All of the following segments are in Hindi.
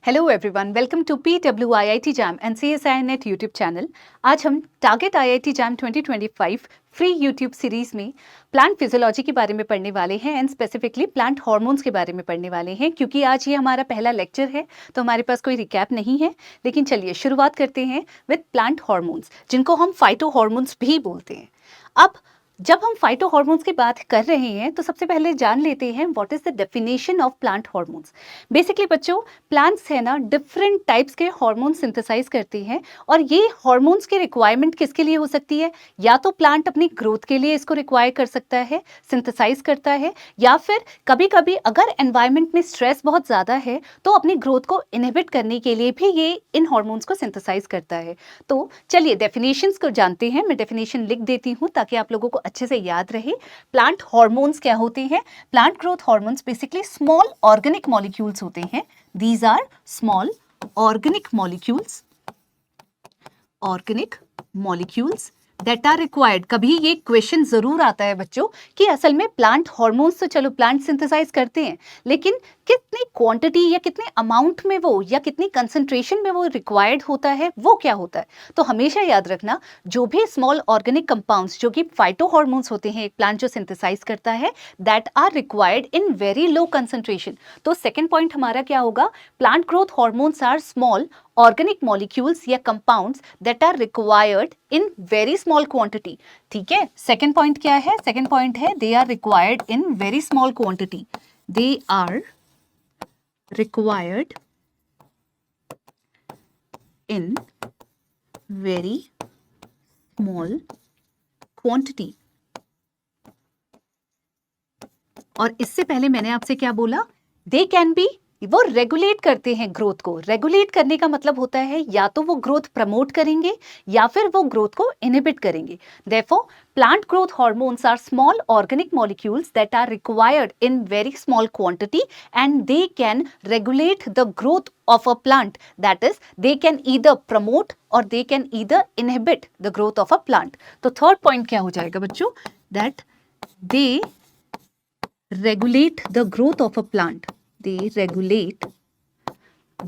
Hello everyone, welcome to PWIIT JAM and CSI NET YouTube channel. आज हम target IIT JAM 2025 free YouTube series में प्लांट फिजियोलॉजी के बारे में पढ़ने वाले हैं एंड स्पेसिफिकली प्लांट हार्मोन्स के बारे में पढ़ने वाले हैं। क्योंकि आज ये हमारा पहला लेक्चर है तो हमारे पास कोई रिकैप नहीं है, लेकिन चलिए शुरुआत करते हैं विद प्लांट हार्मोन्स, जिनको हम फाइटो हार्मोन्स भी बोलते हैं। अब जब हम फाइटो हार्मोन्स की बात कर रहे हैं तो सबसे पहले जान लेते हैं what is the definition of plant hormones. Basically बच्चों, प्लांट्स है ना डिफरेंट टाइप्स के हार्मोन सिंथेसाइज करती हैं, और ये हार्मोन्स की रिक्वायरमेंट किसके लिए हो सकती है? या तो प्लांट अपनी ग्रोथ के लिए इसको रिक्वायर कर सकता है, सिंथेसाइज करता है, या फिर कभी कभी अगर एनवायरनमेंट में स्ट्रेस बहुत ज़्यादा है तो अपनी ग्रोथ को इनहिबिट करने के लिए भी ये इन हार्मोन्स को सिंथेसाइज करता है। तो चलिए डेफिनेशंस को जानते हैं। मैं डेफिनेशन लिख देती हूँ ताकि आप लोगों को अच्छे से याद रहे। प्लांट हार्मोन्स क्या होते हैं? Plant growth hormones basically small organic molecules होते हैं। These are small organic molecules that are required। कभी ये क्वेश्चन जरूर आता है बच्चों कि असल में प्लांट हार्मोन्स तो चलो प्लांट सिंथेसाइज करते हैं, लेकिन कितनी क्वांटिटी या कितने अमाउंट में वो या कितनी कंसंट्रेशन में वो रिक्वायर्ड होता है, वो क्या होता है? तो हमेशा याद रखना, जो भी स्मॉल ऑर्गेनिक कंपाउंड्स जो कि फाइटो हार्मोन्स होते हैं एक प्लांट जो सिंथेसाइज करता है, that are required in very low concentration. तो सेकेंड पॉइंट हमारा क्या होगा? Plant growth hormones are small organic molecules या compounds that are required in very small quantity. ठीक है, सेकेंड पॉइंट क्या है? सेकेंड पॉइंट है they are required in very small quantity. They are required in very small quantity। और इससे पहले मैंने आपसे क्या बोला? दे कैन बी, वो रेगुलेट करते हैं ग्रोथ को। रेगुलेट करने का मतलब होता है या तो वो ग्रोथ प्रमोट करेंगे या फिर वो ग्रोथ को इनहिबिट करेंगे। Therefore, plant growth hormones are small organic molecules that are required in very small quantity and they can regulate the growth of a plant. That is, they can either promote or they can either inhibit the growth of a plant. तो third point क्या हो जाएगा बच्चों? That they regulate the growth of a plant। They regulate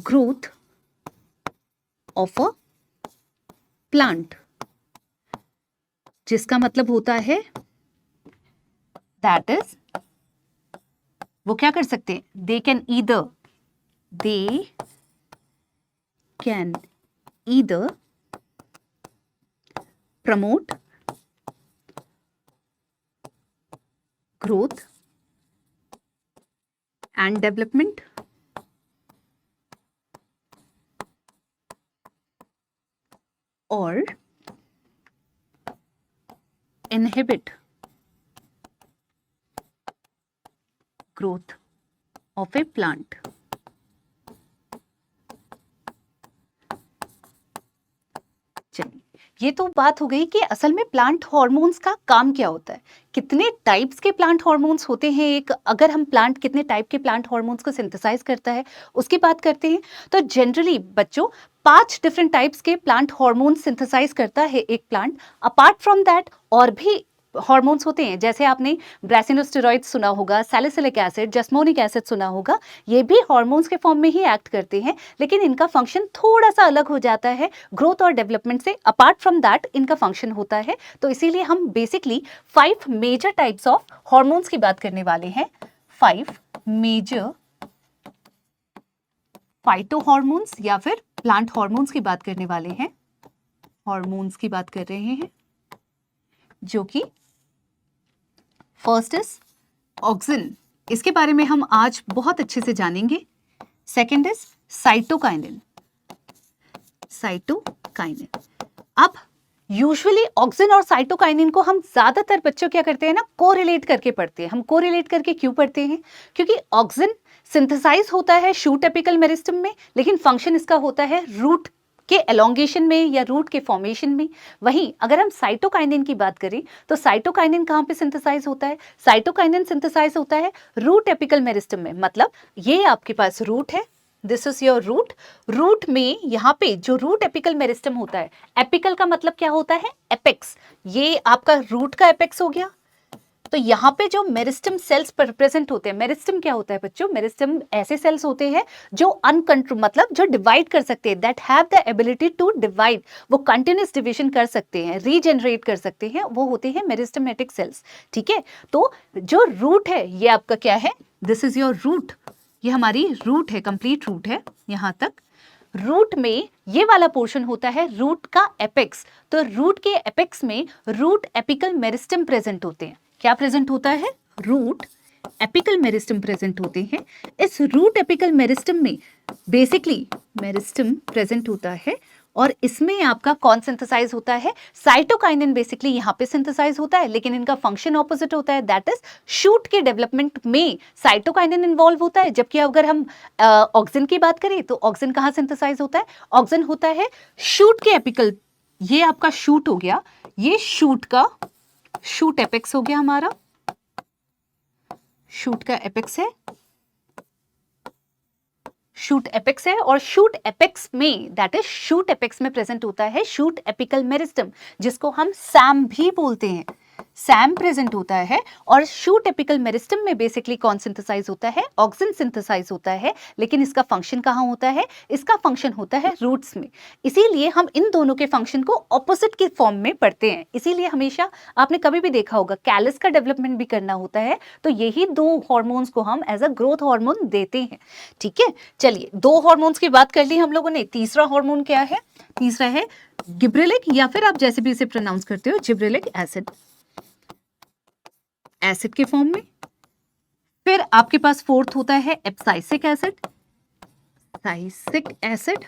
growth of a plant, जिसका मतलब होता है that is, वो क्या कर सकते हैं? they can either promote growth and development or inhibit growth of a plant। चलिए, ये तो बात हो गई कि असल में प्लांट हार्मोन्स का काम क्या होता है, कितने टाइप्स के प्लांट हार्मोन्स होते हैं। एक अगर हम प्लांट कितने टाइप के प्लांट हार्मोन्स को सिंथेसाइज करता है उसकी बात करते हैं, तो जनरली बच्चों 5 डिफरेंट टाइप्स के प्लांट हार्मोन्स सिंथेसाइज करता है एक प्लांट। अपार्ट फ्रॉम दैट और भी हार्मोन्स होते हैं, जैसे आपने ब्रासिनोस्टेरॉइड सुना होगा, सैलिसिलिक एसिड, जस्मोनिक एसिड सुना होगा। ये भी हार्मोन्स के फॉर्म में ही एक्ट करते हैं, लेकिन इनका फंक्शन थोड़ा सा अलग हो जाता है ग्रोथ और डेवलपमेंट से। अपार्ट फ्रॉम दैट इनका फंक्शन होता है। तो इसीलिए हम basically 5 major types of hormones की बात करने वाले हैं। 5 मेजर फाइटो हार्मोन्स या फिर प्लांट हार्मोन्स की बात करने वाले हैं। हार्मोन्स की बात कर रहे हैं, जो कि फर्स्ट इज ऑक्सिन, इसके बारे में हम आज बहुत अच्छे से जानेंगे। Second is cytokinin. अब यूजुअली ऑक्सिन और साइटोकाइनिन को हम ज्यादातर बच्चों क्या करते हैं ना, कोरिलेट करके पढ़ते हैं। हम कोरिलेट करके क्यों पढ़ते हैं? क्योंकि ऑक्सिन सिंथेसाइज होता है शूट एपिकल मेरिस्टम में, लेकिन फंक्शन इसका होता है रूट के एलोंगेशन में या रूट के फॉर्मेशन में। वहीं अगर हम साइटोकाइनिन की बात करें तो साइटोकाइनिन कहाँ पे सिंथेसाइज होता है? साइटोकाइनिन सिंथेसाइज होता है रूट एपिकल मेरिस्टम में। मतलब ये आपके पास रूट है, this is your root. Root में यहाँ पे जो रूट एपिकल मेरिस्टम होता है, एपिकल का मतलब क्या होता है? एपेक्स। ये आपका रूट का एपेक्स हो गया, तो यहाँ पे जो मेरिस्टम सेल्स प्रेजेंट होते हैं, मेरिस्टम क्या होता है बच्चों, मेरिस्टम ऐसे सेल्स होते हैं जो अनकंट्रोल मतलब जो डिवाइड कर सकते हैं, that have the ability to divide, वो कंटिन्यूस डिवीजन कर सकते हैं, रीजनरेट कर सकते हैं, वो होते हैं मेरिस्टमेटिक सेल्स। ठीक है, तो जो रूट है ये आपका क्या है, दिस इज योर रूट, ये हमारी रूट है, कंप्लीट रूट है यहाँ तक। रूट में ये वाला पोर्शन होता है रूट का एपेक्स, तो रूट के एपेक्स में रूट एपिकल मेरिस्टम प्रेजेंट होते हैं। क्या प्रेजेंट होता है, रूट एपिकल मेरिस्टम प्रेजेंट होते हैं। इस रूट एपिकल मेरिस्टम में बेसिकली मेरिस्टम प्रेजेंट होता है और इसमें आपका कौन सिंथेसाइज होता है, साइटोकाइनिन बेसिकली यहाँ पे सिंथेसाइज होता है, लेकिन इनका फंक्शन ऑपोजिट होता है, दैट इज शूट के डेवलपमेंट में साइटोकाइनिन इन्वॉल्व होता है, जबकि अगर हम ऑक्सिन की बात करें तो ऑक्सिन कहाँ सिंथेसाइज होता है, ऑक्सिन होता है शूट के एपिकल, ये आपका शूट हो गया, ये शूट का शूट एपेक्स हो गया, हमारा शूट का एपेक्स है, शूट एपेक्स है, और शूट एपेक्स में दैट इज शूट एपेक्स में प्रेजेंट होता है शूट एपिकल मेरिस्टम, जिसको हम सैम भी बोलते हैं, सैम प्रेजेंट होता है। और शूट एपिकल मेरिस्टम में बेसिकली कौन सिंथेसाइज होता है, ऑक्सिन सिंथेसाइज होता है, लेकिन इसका फंक्शन कहाँ होता है, इसका फंक्शन होता है रूट्स में। इसीलिए हम इन दोनों के फंक्शन को ऑपोजिट के फॉर्म में पढ़ते हैं। इसीलिए हमेशा आपने कभी भी देखा होगा कैलस का डेवलपमेंट भी करना होता है, तो यही दो हॉर्मोन्स को हम एज अ ग्रोथ हार्मोन देते हैं। ठीक है, चलिए दो हॉर्मोन्स की बात कर ली हम लोगों ने, तीसरा हार्मोन क्या है, तीसरा है गिब्रेलिक, या फिर आप जैसे भी इसे प्रोनाउंस करते हो जिब्रेलिक एसिड, एसिड के फॉर्म में। फिर आपके पास फोर्थ होता है एब्साइसिक एसिड, एब्साइसिक एसिड।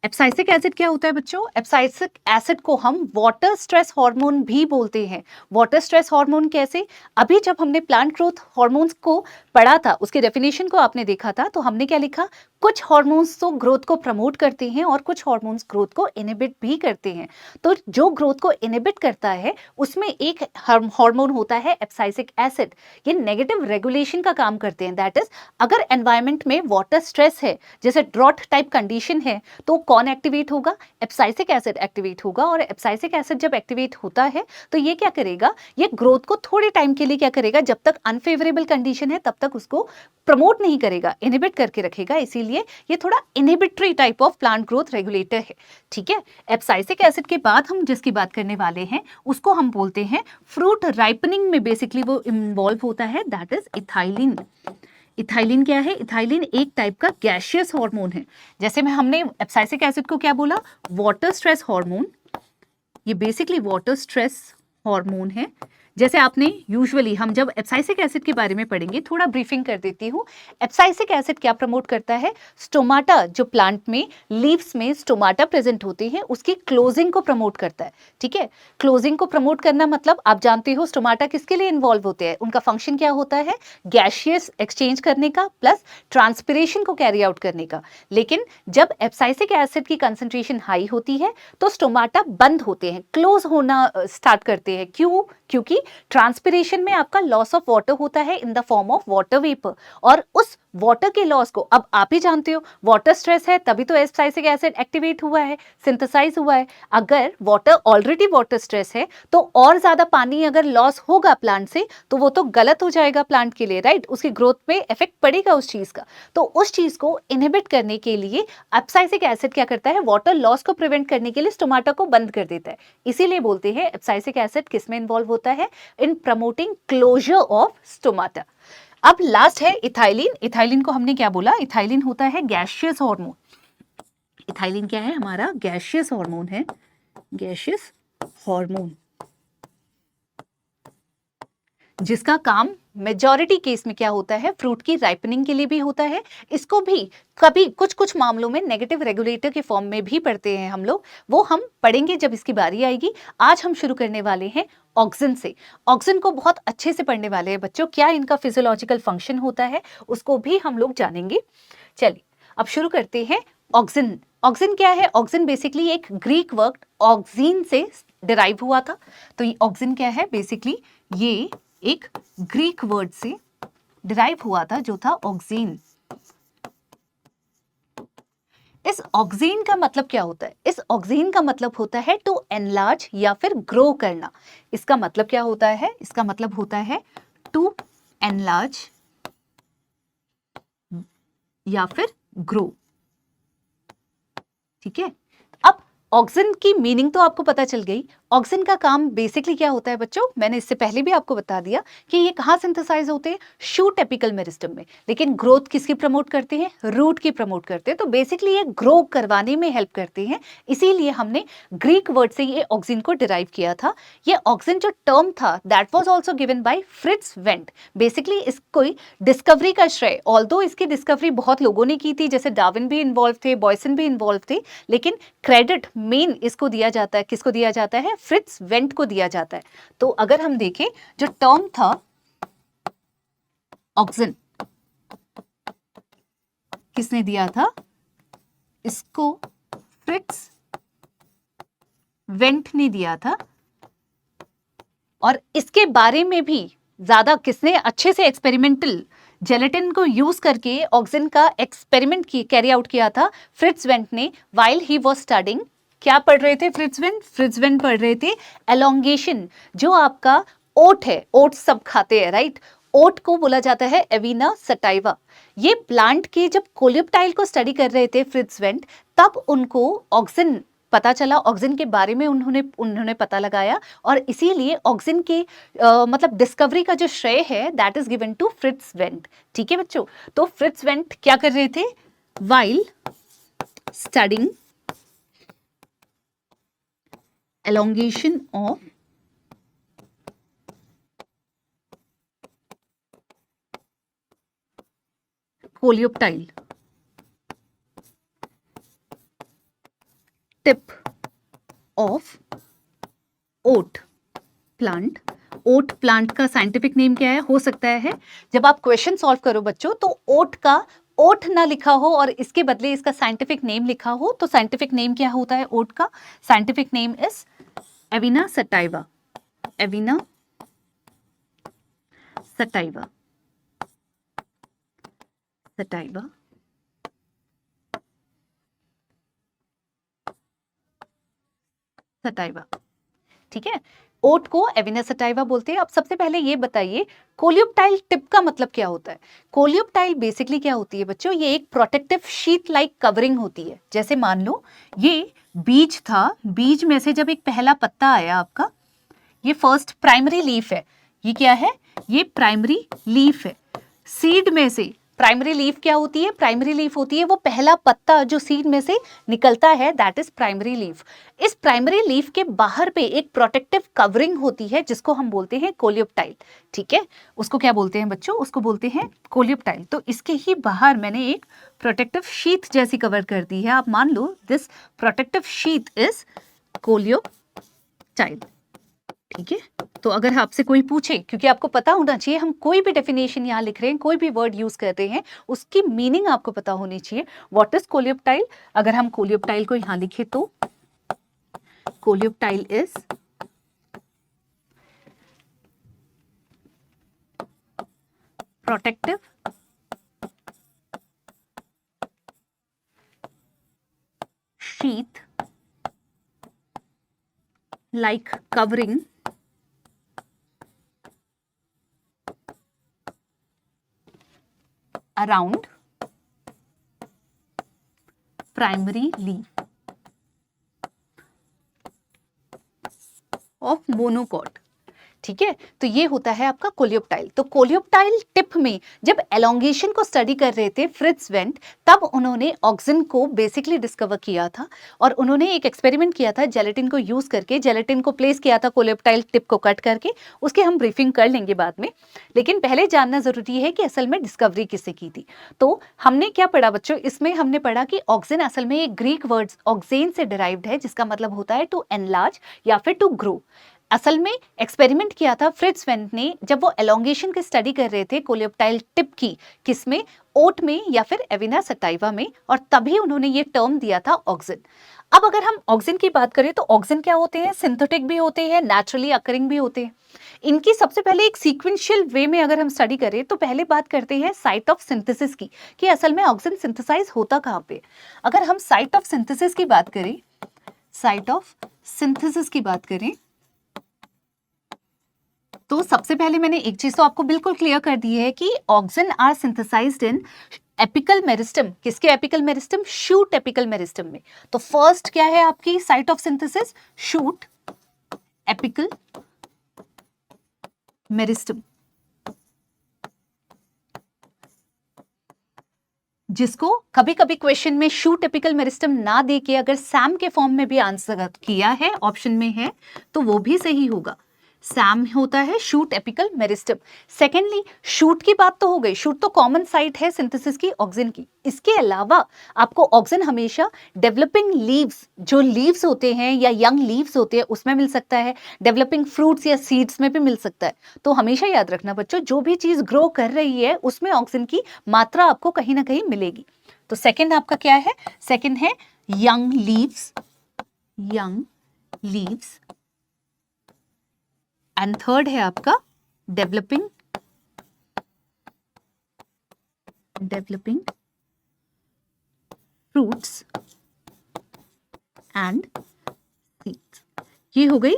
एब्साइसिक एसिड क्या होता है बच्चों, एब्साइसिक एसिड को हम वाटर स्ट्रेस हार्मोन भी बोलते हैं। वाटर स्ट्रेस हार्मोन कैसे, अभी जब हमने प्लांट ग्रोथ हार्मोन्स को पढ़ा था, उसके डेफिनेशन को आपने देखा था, तो हमने क्या लिखा, कुछ हार्मोन्स तो ग्रोथ को प्रमोट करते हैं और कुछ हार्मोन्स ग्रोथ को इनहिबिट भी करते हैं। तो जो ग्रोथ को इनहिबिट करता है उसमें एक हार्मोन होता है एब्साइसिक एसिड, ये नेगेटिव रेगुलेशन का काम करते हैं। दैट इज अगर एनवायरमेंट में वाटर स्ट्रेस है, जैसे ड्रॉट टाइप कंडीशन है, तो कौन एक्टिवेट होगा, एब्साइसिक एसिड एक्टिवेट होगा। और एब्साइसिक एसिड जब एक्टिवेट होता है तो ये क्या करेगा, ये ग्रोथ को थोड़े टाइम के लिए क्या करेगा, जब तक अनफेवरेबल कंडीशन है तब तक उसको प्रमोट नहीं करेगा, इनहिबिट करके रखेगा। इसीलिए ये थोड़ा inhibitory type of plant growth regulator है। ठीक है, एब्साइसिक एसिड के बाद हम जिसकी बात करने वाले हैं उसको हम बोलते हैं फ्रूट राइपनिंग में बेसिकली वो इन्वॉल्व होता है, दैट इज इथाइलिन। इथाइलिन क्या है, इथाइलिन एक टाइप का गैसियस हार्मोन है। जैसे में हमने एब्साइसिक एसिड को क्या बोला, वाटर स्ट्रेस हार्मोन, ये बेसिकली वाटर स्ट्रेस हार्मोन है। जैसे आपने यूजुअली हम जब एब्साइसिक एसिड के बारे में पढ़ेंगे, थोड़ा ब्रीफिंग कर देती हूँ। एब्साइसिक एसिड क्या प्रमोट करता है, स्टोमाटा, जो प्लांट में लीव्स में स्टोमाटा प्रेजेंट होते हैं उसकी क्लोजिंग को प्रमोट करता है। ठीक है, क्लोजिंग को प्रमोट करना मतलब आप जानते हो स्टोमाटा किसके लिए इन्वॉल्व होते हैं, उनका फंक्शन क्या होता है, गैसियस एक्सचेंज करने का प्लस ट्रांसपिरेशन को कैरी आउट करने का। लेकिन जब एब्साइसिक एसिड की कंसेंट्रेशन हाई होती है तो स्टोमाटा बंद होते हैं, क्लोज होना स्टार्ट करते हैं। क्यों, क्योंकि ट्रांसपिरेशन में आपका लॉस ऑफ वाटर होता है in the form of water vapour, और उस वाटर के लॉस को अब आप ही जानते हो, वाटर स्ट्रेस है तभी तो एब्साइसिक एसिड एक्टिवेट हुआ है, सिंथेसाइज हुआ है। अगर वाटर ऑलरेडी वाटर स्ट्रेस है तो और ज्यादा पानी अगर लॉस होगा प्लांट से तो वो तो गलत हो जाएगा प्लांट के लिए, राइट, उसकी ग्रोथ पे इफेक्ट पड़ेगा उस चीज का। तो उस चीज को इनहिबिट करने के लिए एब्साइसिक एसिड क्या करता है, वाटर लॉस को प्रिवेंट करने के लिए स्टोमाटा को बंद कर देता है। इसीलिए बोलते हैं एब्साइसिक एसिड किसमें इन्वॉल्व होता है, in promoting closure of stomata. अब लास्ट है इथाइलिन। इथाइलिन को हमने क्या बोला, इथाइलिन होता है गैसियस हार्मोन। इथाइलिन क्या है, हमारा गैसियस हार्मोन है, गैसियस हार्मोन, जिसका काम मेजॉरिटी केस में क्या होता है, फ्रूट की राइपनिंग के लिए भी होता है। इसको भी कभी कुछ कुछ मामलों में नेगेटिव रेगुलेटर के फॉर्म में भी पढ़ते हैं हम लोग, वो हम पढ़ेंगे जब इसकी बारी आएगी। आज हम शुरू करने वाले हैं ऑक्सिन से। ऑक्सिन को बहुत अच्छे से पढ़ने वाले हैं बच्चों, क्या इनका फिजियोलॉजिकल फंक्शन होता है उसको भी हम लोग जानेंगे। चलिए अब शुरू करते हैं ऑक्सिन। ऑक्सिन क्या है, ऑक्सिन बेसिकली एक ग्रीक वर्ड ऑक्सीन से डिराइव हुआ था। तो ये ऑक्सिन क्या है, बेसिकली ये एक ग्रीक वर्ड से डिराइव हुआ था जो था ऑक्सीन। इस ऑक्सीन का मतलब क्या होता है? इस ऑक्सीन का मतलब होता है टू एनलार्ज या फिर ग्रो करना। इसका मतलब क्या होता है? इसका मतलब होता है टू एनलार्ज या फिर ग्रो। ठीक है, अब ऑक्सिन की मीनिंग तो आपको पता चल गई। ऑक्सिन का काम बेसिकली क्या होता है बच्चों? मैंने इससे पहले भी आपको बता दिया कि ये कहाँ सिंथेसाइज होते हैं, शूट एपिकल मेरिस्टम में। लेकिन ग्रोथ किसकी प्रमोट करते हैं? रूट की प्रमोट करते हैं। तो बेसिकली ये ग्रो करवाने में हेल्प करते हैं, इसीलिए हमने ग्रीक वर्ड से ये ऑक्सिन को डिराइव किया था। ये ऑक्सिन जो टर्म था that was also given by Fritz went. Basically इसको डिस्कवरी का श्रेय, ऑल्दो इसकी डिस्कवरी बहुत लोगों ने की थी, जैसे डार्विन भी इन्वॉल्व थे, बॉयसन भी इन्वॉल्व थे, लेकिन क्रेडिट मेन इसको दिया जाता है, किसको दिया जाता है? फ्रिट्ज वेंट को दिया जाता है। तो अगर हम देखें, जो टर्म था ऑक्सिन, किसने दिया था? इसको फ्रिट्ज वेंट ने दिया था। और इसके बारे में भी ज्यादा किसने अच्छे से एक्सपेरिमेंटल जेलेटिन को यूज करके ऑक्सिन का एक्सपेरिमेंट कैरी आउट किया था फ्रिट्ज वेंट ने, व्हाइल ही वाज स्टडिंग। क्या पढ़ रहे थे फ्रिट्ज वेंट? फ्रिट्ज वेंट पढ़ रहे थे एलोंगेशन। जो आपका ओट है, ओट सब खाते हैं राइट, ओट को बोला जाता है एविना सटाइवा। ये प्लांट के जब कोलियोप्टाइल को स्टडी कर रहे थे फ्रिट्ज वेंट, तब उनको ऑक्सिन पता चला, ऑक्सिन के बारे में उन्होंने पता लगाया, और इसीलिए ऑक्सिन के मतलब डिस्कवरी का जो श्रेय है that is given to Fritz Went. ठीक है बच्चों, तो फ्रिट्ज वेंट क्या कर रहे थे? While studying elongation of coleoptile tip of oat plant। Oat plant का साइंटिफिक नेम क्या है? हो सकता है जब आप क्वेश्चन सॉल्व करो बच्चों, तो ओट का ओट ना लिखा हो और इसके बदले इसका साइंटिफिक नेम लिखा हो, तो साइंटिफिक नेम क्या होता है ओट का? Scientific name is एविना sativa. एविना sativa, sativa. Sativa, ठीक है, ओट को एविना सटाइवा बोलते हैं। अब सबसे पहले ये बताइए कोलियोप्टाइल टिप का मतलब क्या होता है? कोलियोप्टाइल बेसिकली क्या होती है बच्चों? ये एक प्रोटेक्टिव शीट लाइक कवरिंग होती है। जैसे मान लो ये बीज था, बीज में से जब एक पहला पत्ता आया आपका, ये फर्स्ट प्राइमरी लीफ है। ये क्या है? ये प्राइमरी लीफ है। सीड में से प्राइमरी लीफ क्या होती है? प्राइमरी लीफ होती है वो पहला पत्ता जो सीड में से निकलता है, दैट इज प्राइमरी लीफ। इस प्राइमरी लीफ के बाहर पे एक प्रोटेक्टिव कवरिंग होती है जिसको हम बोलते हैं कोलियोप्टाइल। ठीक है, उसको क्या बोलते हैं बच्चों? उसको बोलते हैं कोलियोप्टाइल। तो इसके ही बाहर मैंने एक प्रोटेक्टिव शीट जैसी कवर कर दी है। आप मान लो this protective sheet is coleoptile. ठीक है, तो अगर आपसे कोई पूछे, क्योंकि आपको पता होना चाहिए, हम कोई भी डेफिनेशन यहाँ लिख रहे हैं, कोई भी वर्ड यूज कर रहे हैं, उसकी मीनिंग आपको पता होनी चाहिए। What is coleoptile? अगर हम कोलियोप्टाइल को यहाँ लिखे तो coleoptile is protective sheet like covering around primary leaf of monocot। ठीक है, तो ये होता है आपका कोलियोप्टाइल। तो कोलियोप्टाइल टिप में जब एलोंगेशन को स्टडी कर रहे थे फ्रिट्ज वेंट, तब उन्होंने ऑक्सिन को बेसिकली डिस्कवर किया था, और उन्होंने एक एक्सपेरिमेंट किया था जेलेटिन को यूज करके। जेलेटिन को प्लेस किया था कोलियोप्टाइल टिप को कट करके, उसकी हम ब्रीफिंग कर लेंगे बाद में, लेकिन पहले जानना जरूरी है कि असल में डिस्कवरी किससे की थी। तो हमने क्या पढ़ा बच्चों? इसमें हमने पढ़ा कि ऑक्सिन असल में एक ग्रीक वर्ड ऑक्सेन से डिराइव्ड है, जिसका मतलब होता है टू एनलार्ज या फिर टू ग्रो। असल में एक्सपेरिमेंट किया था फ्रिट्ज वेंट ने जब वो एलोंगेशन की स्टडी कर रहे थे कोलियोप्टाइल टिप की, किसमें? ओट में या फिर एविना सटाइवा में, और तभी उन्होंने ये टर्म दिया था ऑक्सिन। अब अगर हम ऑक्सिन की बात करें तो ऑक्सिन क्या होते हैं, सिंथेटिक भी होते हैं, नेचुरली अकरिंग भी होते हैं। इनकी सबसे पहले एक सीक्वेंशियल वे में अगर हम स्टडी करें तो पहले बात करते हैं साइट ऑफ सिंथेसिस की, कि असल में ऑक्सिन सिंथेसाइज होता कहाँ पे। अगर हम साइट ऑफ सिंथेसिस की बात करें, साइट ऑफ सिंथेसिस की बात करें तो सबसे पहले मैंने एक चीज तो आपको बिल्कुल क्लियर कर दी है कि auxin are synthesized in apical meristem. किसके apical meristem? Shoot apical meristem में। तो फर्स्ट क्या है आपकी site of synthesis? Shoot apical meristem, जिसको कभी कभी क्वेश्चन में शूट एपिकल मेरिस्टम ना दे के अगर सैम के फॉर्म में भी आंसर किया है, ऑप्शन में है, तो वो भी सही होगा। सैम होता है shoot apical meristem. Secondly, shoot की बात तो हो गई, शूट तो कॉमन साइट है सिंथेसिस की ऑक्सिन की। इसके अलावा आपको ऑक्सिन हमेशा डेवलपिंग लीव्स, जो लीव्स होते हैं या यंग लीव्स होते हैं उसमें मिल सकता है, डेवलपिंग फ्रूट्स या सीड्स में भी मिल सकता है। तो हमेशा याद रखना बच्चों, जो भी चीज ग्रो कर रही है उसमें ऑक्सिन की मात्रा आपको कहीं ना कहीं मिलेगी। तो सेकेंड आपका क्या है? सेकेंड है young leaves, young leaves. And third है आपका डेवलपिंग फ्रूट्स एंड सीड्स। ये हो गई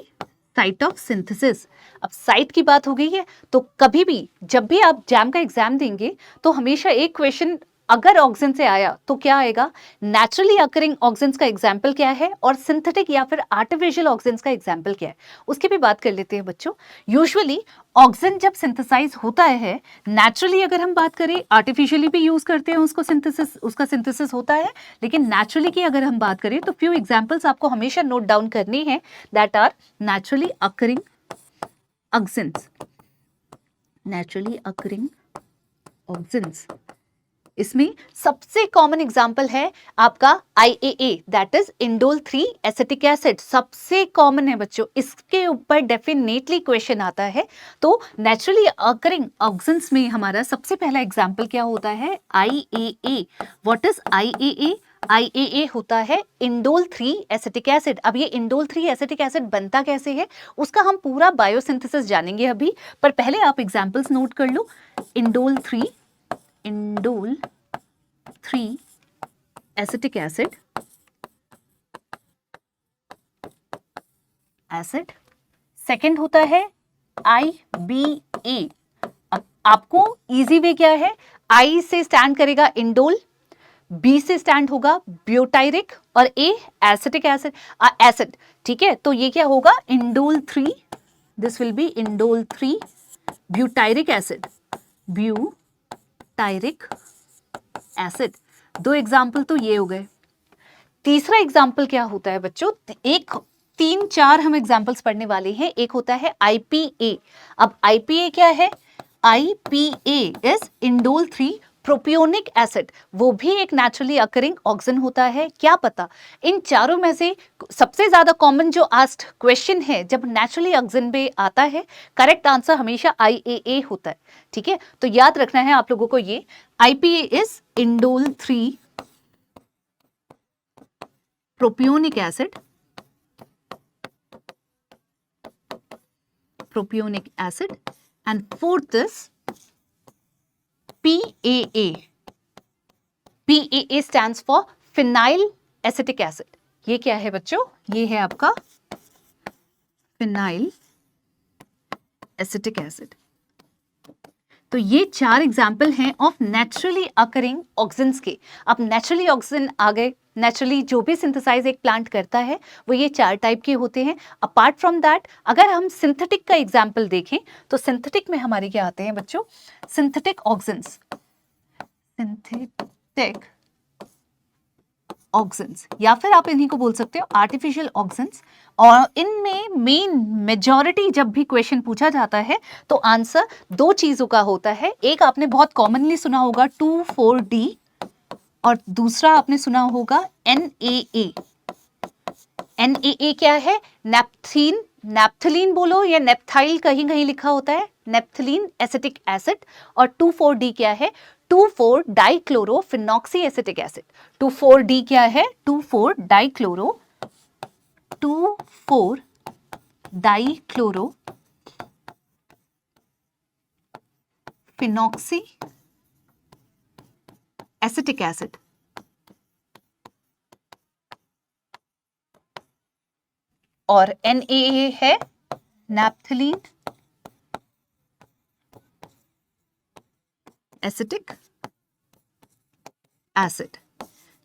साइट ऑफ सिंथेसिस। अब साइट की बात हो गई है तो कभी भी जब भी आप जैम का एग्जाम देंगे तो हमेशा एक क्वेश्चन अगर ऑक्सिन से आया तो क्या आएगा? नेचुरली अकरिंग ऑक्सिन्स का एग्जाम्पल क्या है और सिंथेटिक या फिर आर्टिफिशियल ऑक्सिन्स का एग्जाम्पल क्या है, उसकी भी बात कर लेते हैं बच्चों। यूजुअली ऑक्सिन जब सिंथेसाइज होता है, नेचुरली अगर हम बात करें, आर्टिफिशियली भी यूज करते हैं उसको, उसका सिंथेसिस होता है, लेकिन नेचुरली की अगर हम बात करें तो फ्यू एग्जाम्पल्स आपको हमेशा नोट डाउन करनी है, that are naturally occurring auxins, naturally occurring auxins. इसमें सबसे कॉमन एग्जांपल है आपका IAA, that is indole 3 acetic acid. सबसे कॉमन है बच्चों, इसके ऊपर डेफिनेटली क्वेश्चन आता है। तो नेचुरली अकरिंग ऑक्सिन्स में हमारा सबसे पहला एग्जांपल क्या होता है? IAA। What is IAA? IAA होता है इंडोल 3 एसिटिक एसिड। अब ये इंडोल 3 एसिटिक एसिड बनता कैसे है उसका हम पूरा बायोसिंथेसिस जानेंगे अभी, पर पहले आप एग्जांपल्स नोट कर लो। इंडोल 3 एसिटिक एसिड, सेकेंड होता है IBA। अब आपको इजी वे क्या है? I से स्टैंड करेगा इंडोल, B से स्टैंड होगा ब्यूटायरिक और A एसिटिक एसिड। ठीक है, तो ये क्या होगा? Indole 3, this will be indole 3 butyric acid, butyric acid. दो एग्जाम्पल तो ये हो गए। तीसरा एग्जाम्पल क्या होता है बच्चों? एक 3-4 हम एग्जाम्पल्स पढ़ने वाले हैं। एक होता है IPA। अब IPA क्या है? IPA is indole 3 propionic acid. वो भी एक नेचुरली अकरिंग ऑक्सिन होता है। क्या पता इन चारों में से सबसे ज्यादा कॉमन जो आस्क्ड क्वेश्चन है जब नेचुरली ऑक्सिन पे आता है, करेक्ट आंसर हमेशा IAA होता है। ठीक है, तो याद रखना है आप लोगों को ये IPA is indole 3 propionic acid, and fourth is PAA. PAA stands for phenyl acetic acid. ये क्या है बच्चों? ये है आपका phenyl acetic acid। तो ये 4 एग्जाम्पल हैं ऑफ नेचुरली अकरिंग ऑक्सिन्स के। अब नेचुरली ऑक्सिन आ गए, नेचुरली जो भी सिंथेसाइज एक प्लांट करता है वो ये 4 टाइप के होते हैं। अपार्ट फ्रॉम दैट अगर हम सिंथेटिक का एग्जाम्पल देखें तो सिंथेटिक में हमारे क्या आते हैं बच्चों? सिंथेटिक ऑक्सिन्स, या फिर आप इन्हीं को बोल सकते हो आर्टिफिशियल ऑक्सिन्स। और इनमें मेन मेजॉरिटी जब भी क्वेश्चन पूछा जाता है तो आंसर 2 चीजों का होता है। एक आपने बहुत कॉमनली सुना होगा 2,4-D और दूसरा आपने सुना होगा NaA। NaA क्या है? नेप्थलीन बोलो या नेप्थाइल, कहीं कहीं लिखा होता है नेप्थलीन एसिटिक एसिड। और 2,4-D क्या है? 2,4 डाइक्लोरोफिनॉक्सी एसिटिक एसिड। 2,4-D क्या है? 2,4 डाइक्लोरोफिनॉक्सी एसिटिक एसिड। और NaA है नैप्थलीन एसिटिक एसिड।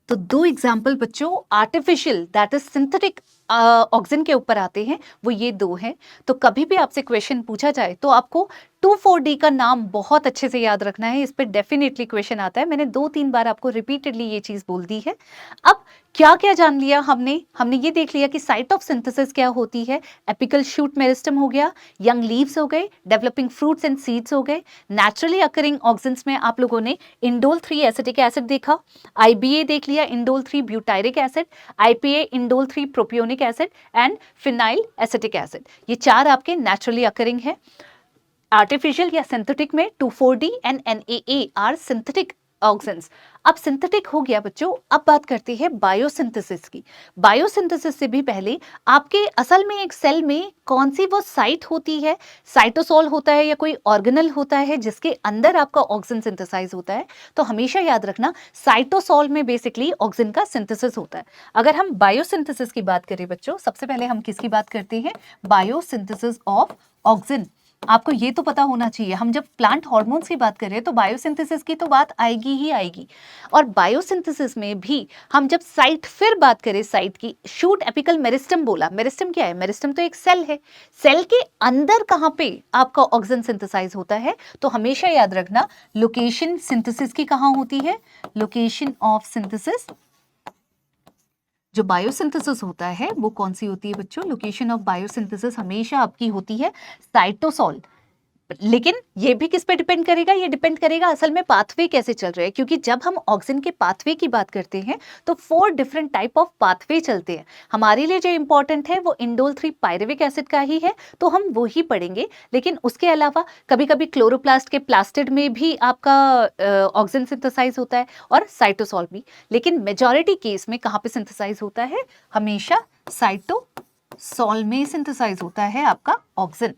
तो दो एग्जाम्पल बच्चों artificial that is synthetic oxygen के ऊपर आते हैं, वो ये दो हैं। तो कभी भी आपसे क्वेश्चन पूछा जाए तो आपको 2,4-D का नाम बहुत अच्छे से याद रखना है, इस पर डेफिनेटली क्वेश्चन आता है। मैंने 2-3 बार आपको रिपीटेडली ये चीज बोल दी है। अब क्या क्या जान लिया हमने ये देख लिया कि साइट ऑफ सिंथेसिस क्या होती है। एपिकल शूट मेरिस्टम हो गया, यंग लीव्स हो गए, डेवलपिंग फ्रूट्स एंड सीड्स हो गए। नेचुरली अकरिंग ऑक्सीजन्स में आप लोगों ने इंडोल 3 एसिटिक एसिड देखा, IBA देख लिया indole 3 butyric acid, IPA indole 3 propionic acid and phenyl acetic acid. ये चार आपके नेचुरली अकरिंग है। आर्टिफिशियल या सिंथेटिक में 2,4-D and NaA are synthetic auxins. अब सिंथेटिक हो गया बच्चों, अब बात करते हैं बायोसिंथेसिस की। बायोसिंथेसिस से भी पहले आपके असल में एक सेल में कौन सी वो साइट होती है, साइटोसोल होता है या कोई ऑर्गेनल होता है जिसके अंदर आपका ऑक्सीजन सिंथेसाइज होता है। तो हमेशा याद रखना साइटोसोल में बेसिकली ऑक्सीजन का सिंथेसिस होता है। अगर हम बायोसिंथेसिस की बात करें बच्चों, सबसे पहले हम किसकी बात करते हैं? Biosynthesis of oxygen. आपको ये तो पता होना चाहिए, हम जब प्लांट हार्मोन्स की बात कर रहे हैं तो बायोसिंथेसिस की तो बात आएगी ही आएगी। और बायोसिंथेसिस में भी हम जब साइट फिर बात करें, साइट की, शूट एपिकल मेरिस्टम बोला। मेरिस्टम क्या है? मेरिस्टम तो एक सेल है। सेल के अंदर कहाँ पे आपका ऑक्सीजन सिंथेसाइज होता है? तो हमेशा याद रखना लोकेशन सिंथेसिस की कहाँ होती है? लोकेशन ऑफ सिंथेसिस जो बायोसिंथेसिस होता है वो कौन सी होती है बच्चों? लोकेशन ऑफ बायोसिंथेसिस हमेशा आपकी होती है साइटोसोल। लेकिन ये भी किस पे डिपेंड करेगा? ये डिपेंड करेगा असल में पाथवे कैसे चल रहे हैं, क्योंकि जब हम ऑक्सीजन के पाथवे की बात करते हैं तो 4 डिफरेंट टाइप ऑफ पाथवे चलते हैं। हमारे लिए जो इंपॉर्टेंट है वो इंडोल 3 पायरुविक एसिड का ही है, तो हम वो ही पढ़ेंगे। लेकिन उसके अलावा कभी कभी क्लोरोप्लास्ट के प्लास्टिड में भी आपका ऑक्सीजन सिंथेसाइज होता है और साइटोसोल भी। लेकिन मेजॉरिटी केस में कहाँ पे सिंथेसाइज होता है? हमेशा साइटोसोल में सिंथेसाइज होता है आपका ऑक्सीजन।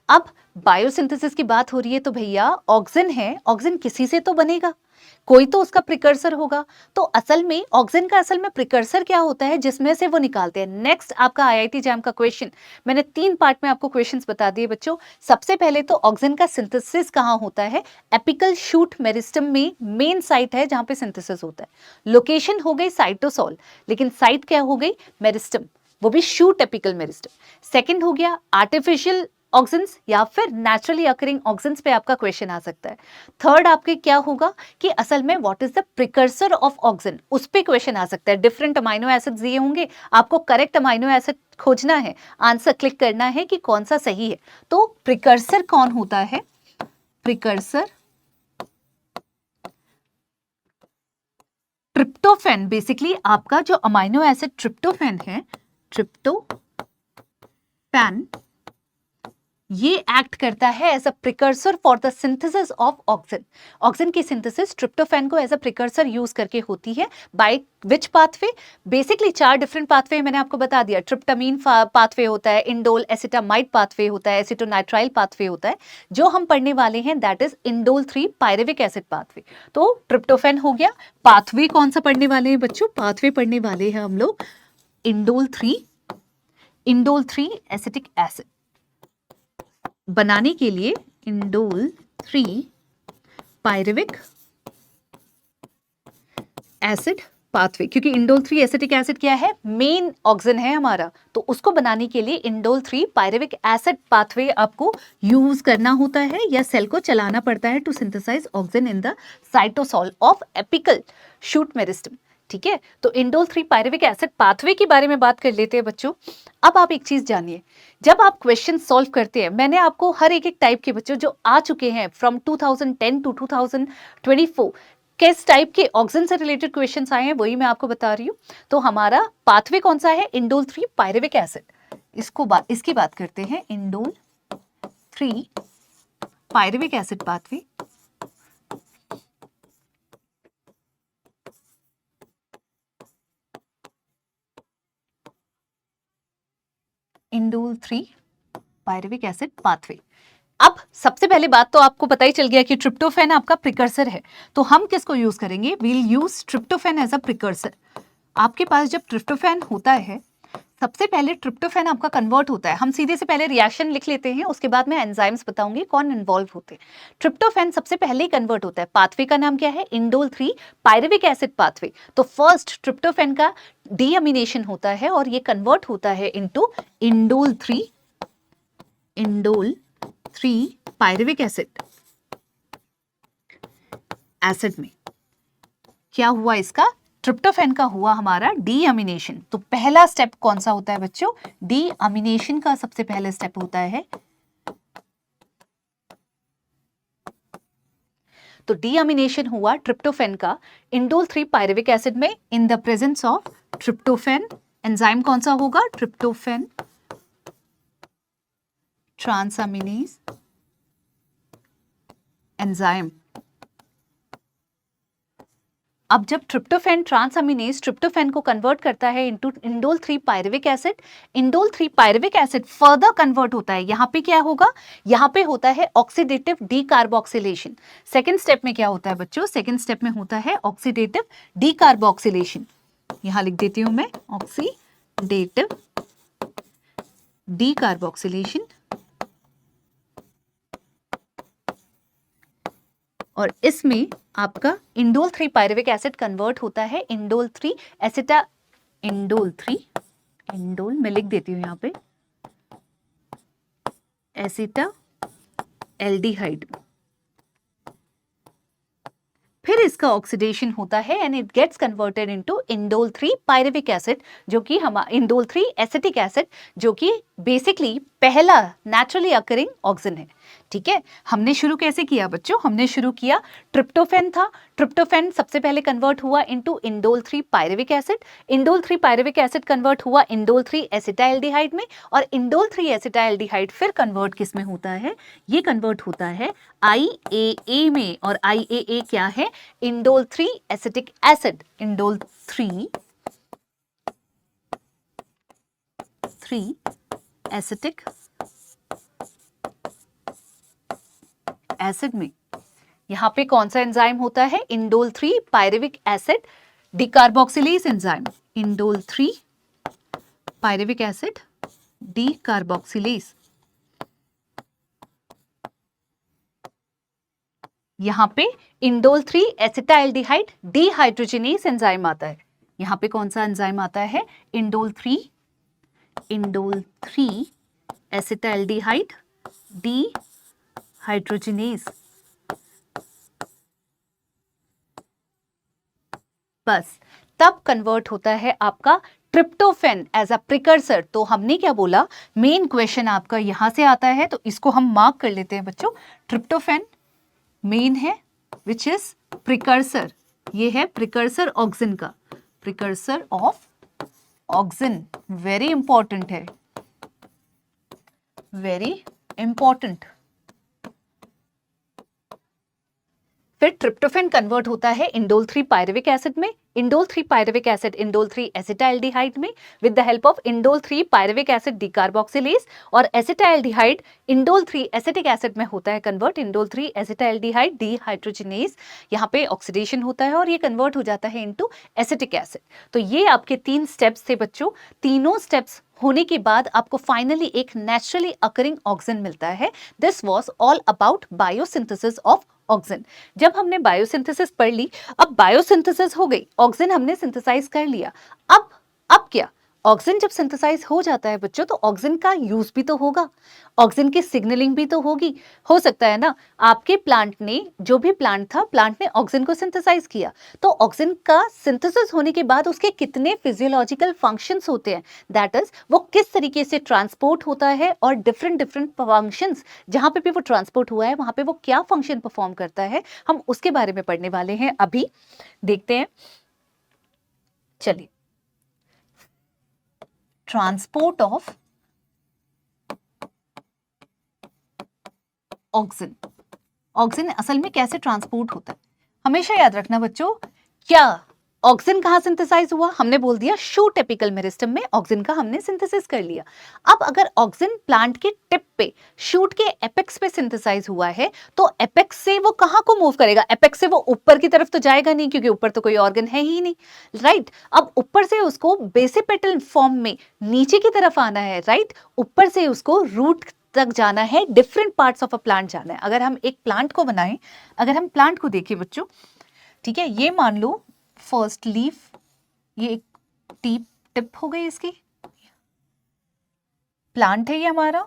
अब बायोसिंथेसिस की बात हो रही है तो भैया ऑक्सीजन है, ऑक्सीजन किसी से तो बनेगा, कोई तो उसका प्रिकर्सर होगा। तो असल में ऑक्सीजन का असल में प्रिकर्सर क्या होता है जिसमें से वो निकालते हैं? नेक्स्ट आपका IIT जैम का क्वेश्चन, मैंने 3 पार्ट में आपको क्वेश्चंस बता दिए बच्चों। सबसे पहले तो ऑक्सीजन का सिंथेसिस कहाँ होता है? एपिकल शूट मेरिस्टम में मेन साइट है जहां पे सिंथेसिस होता है। लोकेशन हो गई साइटोसोल, लेकिन साइट क्या हो गई? मेरिस्टम, वो भी शूट एपिकल मेरिस्टम। सेकेंड हो गया आर्टिफिशियल ऑक्सीजन्स या फिर नेचुरली अकरिंग ऑक्सीजन्स पे आपका क्वेश्चन आ सकता है। थर्ड आपके क्या होगा कि असल में what is the precursor of oxygen, उस पे क्वेश्चन आ सकता है। डिफरेंट अमाइनो एसिड्स दिए होंगे, आपको करेक्ट अमाइनो एसिड खोजना है, आंसर क्लिक करना है कि कौन सा सही है। तो प्रिकर्सर कौन होता है? Precursor tryptophan. बेसिकली आपका जो अमाइनो एसिड ट्रिप्टोफैन है, ट्रिप्टोफैन, ये एक्ट करता है as a precursor for the synthesis of auxin. Auxin की सिंथेसिस ट्रिप्टोफैन को एज अ प्रिकर्सर यूज करके होती है। By which pathway? Basically 4 different pathway मैंने आपको बता दिया। ट्रिप्टामीन पाथवे होता है, इंडोल एसिटामाइड पाथवे होता है, एसिटोनाइट्राइल पाथवे होता है। जो हम पढ़ने वाले हैं that is indole 3 pyruvic acid pathway. तो ट्रिप्टोफैन हो गया। पाथवे कौन सा पढ़ने वाले हैं बच्चों? पाथवे पढ़ने वाले हैं हम लोग इंडोल 3 एसिटिक एसिड बनाने के लिए। इंडोल 3 पायरुविक एसिड पाथवे, क्योंकि इंडोल 3 एसिटिक एसिड क्या है? मेन ऑक्सीजन है हमारा, तो उसको बनाने के लिए इंडोल 3 पायरुविक एसिड पाथवे आपको यूज करना होता है या सेल को चलाना पड़ता है to synthesize auxin in the cytosol of apical shoot meristem. ठीक है, तो इंडोल 3 पायरुविक एसिड पाथवे के बारे में बात कर लेते हैं बच्चों। अब आप एक चीज जानिए, जब आप क्वेश्चन सॉल्व करते हैं, मैंने आपको हर एक टाइप के बच्चों जो आ चुके हैं फ्रॉम 2010 टू 2024 किस टाइप के ऑक्सीजन से रिलेटेड क्वेश्चंस आए हैं वही मैं आपको बता रही हूँ। तो हमारा पाथवे कौन सा है? Indole 3 pyruvic acid. इसकी बात करते हैं, indole 3 pyruvic acid pathway. Indole 3 pyruvic acid pathway. अब सबसे पहले बात तो आपको पता ही चल गया कि ट्रिप्टोफैन आपका प्रिकर्सर है, तो हम किसको यूज करेंगे? We'll use tryptophan as a precursor. आपके पास जब ट्रिप्टोफैन होता है, सबसे पहले ट्रिप्टोफैन आपका कन्वर्ट होता है। हम सीधे से पहले रिएक्शन लिख लेते हैं, उसके बाद मैं एंजाइम्स बताऊंगी कौन इन्वॉल्व होते हैं। ट्रिप्टोफैन सबसे पहले ही कन्वर्ट होता है। पाथवे का नाम क्या है? Indole 3 pyruvic acid pathway. तो फर्स्ट ट्रिप्टोफैन का डीअमीनेशन होता है और ये कन्वर्ट होता है इनटू इंडोल 3 पायरुविक एसिड में। क्या हुआ इसका? ट्रिप्टोफैन का हुआ हमारा डीअमीनेशन। तो पहला स्टेप कौन सा होता है बच्चों? डीअमीनेशन का सबसे पहला स्टेप होता है। तो डीअमीनेशन हुआ ट्रिप्टोफैन का इंडोल 3 पायरुविक एसिड में in the presence of tryptophan. Enzyme कौन सा होगा? Tryptophan transaminase enzyme. अब जब ट्रिप्टोफैन ट्रांसअमीनेज ट्रिप्टोफैन को कन्वर्ट करता है into indole 3 pyruvic acid, indole 3 pyruvic acid further convert होता है। यहां पे क्या होगा? यहां पे होता है ऑक्सीडेटिव डीकार्बोक्सिलेशन। सेकंड स्टेप में क्या होता है बच्चों? सेकंड स्टेप में होता है ऑक्सीडेटिव डीकार्बोक्सिलेशन। यहां लिख देती हूं मैं, ऑक्सीडेटिव डीकार्बोक्सिलेशन। और इसमें आपका इंडोल 3 पायरुविक एसिड कन्वर्ट होता है इंडोल 3 इंडोल मैं लिख देती हूं यहां पे एसिटा एल्डिहाइड। फिर इसका ऑक्सीडेशन होता है and it gets converted into indole 3 pyruvic acid, जो कि हमारा इंडोल 3 एसिटिक एसिड, जो कि बेसिकली पहला नेचुरली अकरिंग ऑक्सीजन है। ठीक है, हमने शुरू कैसे किया बच्चों? हमने शुरू किया, ट्रिप्टोफैन था। ट्रिप्टोफैन सबसे पहले कन्वर्ट हुआ into indole 3 pyruvic acid. Indole 3 pyruvic acid convert हुआ इंडोल 3 एसिटाल्डिहाइड में, और इंडोल 3 एसिटाल्डिहाइड फिर कन्वर्ट किस में होता है? ये कन्वर्ट होता है IAA में। और IAA क्या है? Indole 3 acetic acid. Indole 3 acetic acid में यहां पे कौन सा एंजाइम होता है? Indole 3 pyruvic acid decarboxylase enzyme. Indole 3 pyruvic acid decarboxylase. यहां पे इंडोल 3 एसिटाल्डिहाइड डीहाइड्रोजिनेज एंजाइम आता है। यहां पे कौन सा एंजाइम आता है? Indole 3 acetaldehyde dehydrogenase. बस तब कन्वर्ट होता है आपका ट्रिप्टोफैन एज अ प्रिकर्सर। तो हमने क्या बोला? मेन क्वेश्चन आपका यहां से आता है, तो इसको हम मार्क कर लेते हैं बच्चों। ट्रिप्टोफैन मेन है, विच इज प्रिकर्सर। ये है प्रिकर्सर ऑक्सिन का, precursor of auxin. Very important है, वेरी इंपॉर्टेंट। फिर ट्रिप्टोफैन कन्वर्ट होता है इंडोल 3 पायरुविक एसिड में, indole 3 pyruvic acid indole 3 acetaldehyde में with the help of indole 3 pyruvic acid decarboxylase, और एसिटाल्डिहाइड इंडोल 3 एसिटिक एसिड में होता है कन्वर्ट इंडोल 3 एसिटाल्डिहाइड डीहाइड्रोजिनेज। यहाँ पे ऑक्सीडेशन होता है और ये कन्वर्ट हो जाता है इनटू एसिटिक एसिड। तो ये आपके 3 स्टेप्स थे बच्चों। तीनों स्टेप्स होने के बाद आपको फाइनली एक नेचुरली अकरिंग ऑक्सीजन मिलता है। This was all about biosynthesis of oxygen. जब हमने बायोसिंथेसिस पढ़ ली, अब बायोसिंथेसिस हो गई, ऑक्सीजन हमने सिंथेसाइज कर लिया। अब क्या? ऑक्सीजन जब सिंथेसाइज हो जाता है बच्चों, तो ऑक्सीजन का यूज भी तो होगा, ऑक्सीजन की सिग्नलिंग भी तो होगी। हो सकता है ना, आपके प्लांट ने, जो भी प्लांट था, प्लांट ने ऑक्सीजन को सिंथेसाइज किया, तो ऑक्सीजन का सिंथेसिस होने के बाद उसके कितने फिजियोलॉजिकल फंक्शंस होते हैं, दैट इज वो किस तरीके से ट्रांसपोर्ट होता है, और डिफरेंट फंक्शंस जहां पे भी वो ट्रांसपोर्ट हुआ है वहां पे वो क्या फंक्शन परफॉर्म करता है, हम उसके बारे में पढ़ने वाले हैं। अभी देखते हैं, चलिए। ट्रांसपोर्ट ऑफ ऑक्सीजन, ऑक्सीजन असल में कैसे ट्रांसपोर्ट होता है? हमेशा याद रखना बच्चों, क्या ऑक्सिन कहाँ सिंथेसाइज हुआ? हमने बोल दिया शूट एपिकल मेरिस्टम में ऑक्सिन का हमने सिंथेसिस कर लिया। अब अगर ऑक्सिन प्लांट के टिप पे, शूट के एपेक्स पे सिंथेसाइज हुआ है, तो एपेक्स से वो कहाँ को मूव करेगा? एपेक्स से वो ऊपर की तरफ तो जाएगा नहीं, क्योंकि ऊपर तो कोई ऑर्गन है ही नहीं, राइट? अब ऊपर से उसको बेसिपेटल फॉर्म में नीचे की तरफ आना है, राइट? ऊपर से उसको रूट तक जाना है, different parts of a plant जाना है। अगर हम एक प्लांट को बनाएं, अगर हम प्लांट को देखें बच्चों, ठीक है, ये मान लो फर्स्ट लीफ, ये एक टिप टिप हो गई इसकी, प्लांट है ये हमारा,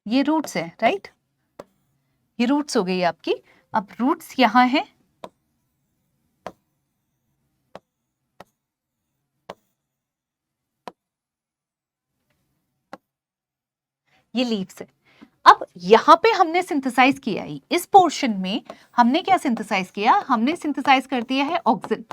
ये रूट्स है, राइट? ये रूट्स हो गई आपकी। अब रूट्स यहां है, ये लीव्स है। अब यहां पे हमने सिंथेसाइज किया है, इस पोर्शन में हमने क्या सिंथेसाइज किया? हमने सिंथेसाइज कर दिया है ऑक्सिन।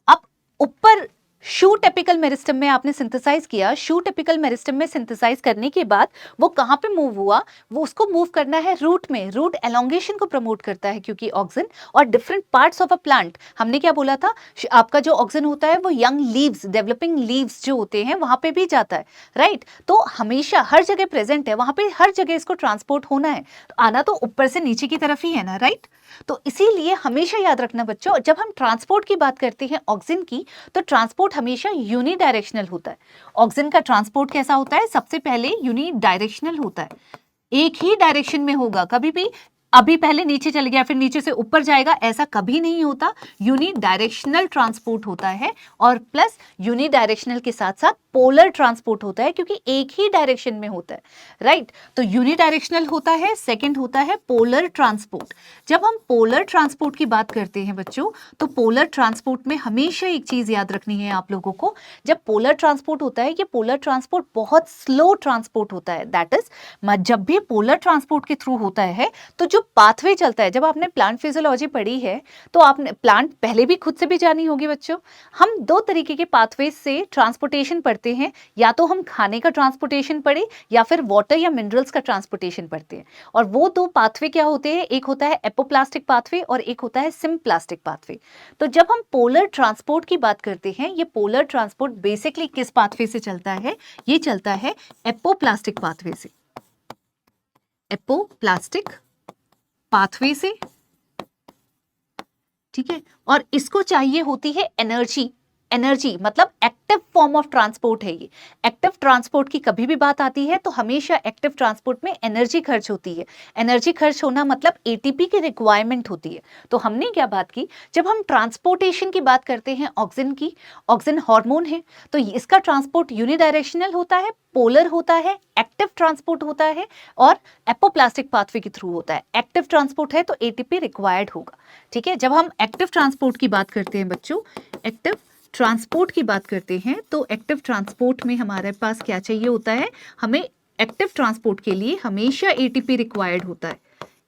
अब ऊपर शूट एपिकल मेरिस्टम में आपने सिंथेसाइज किया, शूट एपिकल मेरिस्टम में सिंथेसाइज करने के बाद वो कहां पे मूव हुआ? वो उसको मूव करना है रूट में। रूट एलोंगेशन को प्रमोट करता है, क्योंकि ऑक्सिन और different parts of a plant, हमने क्या बोला था, आपका जो ऑक्सिन होता है वो यंग लीव्स, डेवलपिंग लीव्स जो होते हैं वहां पे भी जाता है, राइट? तो हमेशा हर जगह प्रेजेंट है, वहां पे हर जगह इसको ट्रांसपोर्ट होना है, तो आना तो ऊपर से नीचे की तरफ ही है ना, राइट? तो इसीलिए हमेशा याद रखना बच्चों, जब हम ट्रांसपोर्ट की बात करते हैं ऑक्सिन की, तो ट्रांसपोर्ट हमेशा यूनिडायरेक्शनल होता है। ऑक्सिन का ट्रांसपोर्ट कैसा होता है? सबसे पहले यूनिडायरेक्शनल होता है, एक ही डायरेक्शन में होगा। कभी भी अभी पहले नीचे चल गया फिर नीचे से ऊपर जाएगा, ऐसा कभी नहीं होता। यूनिडायरेक्शनल ट्रांसपोर्ट होता है, और प्लस यूनिडायरेक्शनल के साथ साथ पोलर ट्रांसपोर्ट होता है, क्योंकि एक ही डायरेक्शन में होता है, राइट? तो यूनिडायरेक्शनल होता है, सेकंड होता है पोलर ट्रांसपोर्ट। जब हम पोलर ट्रांसपोर्ट की बात करते हैं बच्चों, तो पोलर ट्रांसपोर्ट में हमेशा एक चीज याद रखनी है आप लोगों को, जब पोलर ट्रांसपोर्ट होता है, ये पोलर ट्रांसपोर्ट बहुत स्लो ट्रांसपोर्ट होता है। दैट इज, जब भी पोलर ट्रांसपोर्ट के थ्रू होता है, तो जो पाथवे चलता है, जब आपने प्लांट फिजियोलॉजी पढ़ी है, तो आपने प्लांट पहले भी खुद से भी जानी होगी बच्चों, हम दो तरीके के पाथवे से ट्रांसपोर्टेशन पढ़ते हैं, या तो हम खाने का ट्रांसपोर्टेशन पढ़े, या फिर वाटर या मिनरल्स का ट्रांसपोर्टेशन पढ़ते हैं। और वो दो पाथवे क्या होते हैं? एक होता है एपोप्लास्टिक पाथवे और एक होता है सिम्प्लास्टिक पाथवे। तो जब हम पोलर ट्रांसपोर्ट की बात करते हैं, ये पोलर ट्रांसपोर्ट बेसिकली किस पाथवे से चलता है? ये चलता है एपोप्लास्टिक पाथवे से, एपोप्लास्टिक पाथवे से, ठीक है? और इसको चाहिए होती है एनर्जी। एनर्जी मतलब एक्टिव फॉर्म ऑफ ट्रांसपोर्ट है ये। एक्टिव ट्रांसपोर्ट की कभी भी बात आती है तो हमेशा एक्टिव ट्रांसपोर्ट में एनर्जी खर्च होती है। एनर्जी खर्च होना मतलब एटीपी की रिक्वायरमेंट होती है। तो हमने क्या बात की, जब हम ट्रांसपोर्टेशन की बात करते हैं ऑक्सिन की, ऑक्सिन हार्मोन है, तो इसका ट्रांसपोर्ट यूनिडायरेक्शनल होता है, पोलर होता है, एक्टिव ट्रांसपोर्ट होता है, और एपोप्लास्टिक पाथवे के थ्रू होता है। एक्टिव ट्रांसपोर्ट है तो एटीपी रिक्वायर्ड होगा, ठीक है? जब हम एक्टिव ट्रांसपोर्ट की बात करते हैं बच्चों, एक्टिव ट्रांसपोर्ट की बात करते हैं, तो एक्टिव ट्रांसपोर्ट में हमारे पास क्या चाहिए होता है? हमें एक्टिव ट्रांसपोर्ट के लिए हमेशा एटीपी रिक्वायर्ड होता है।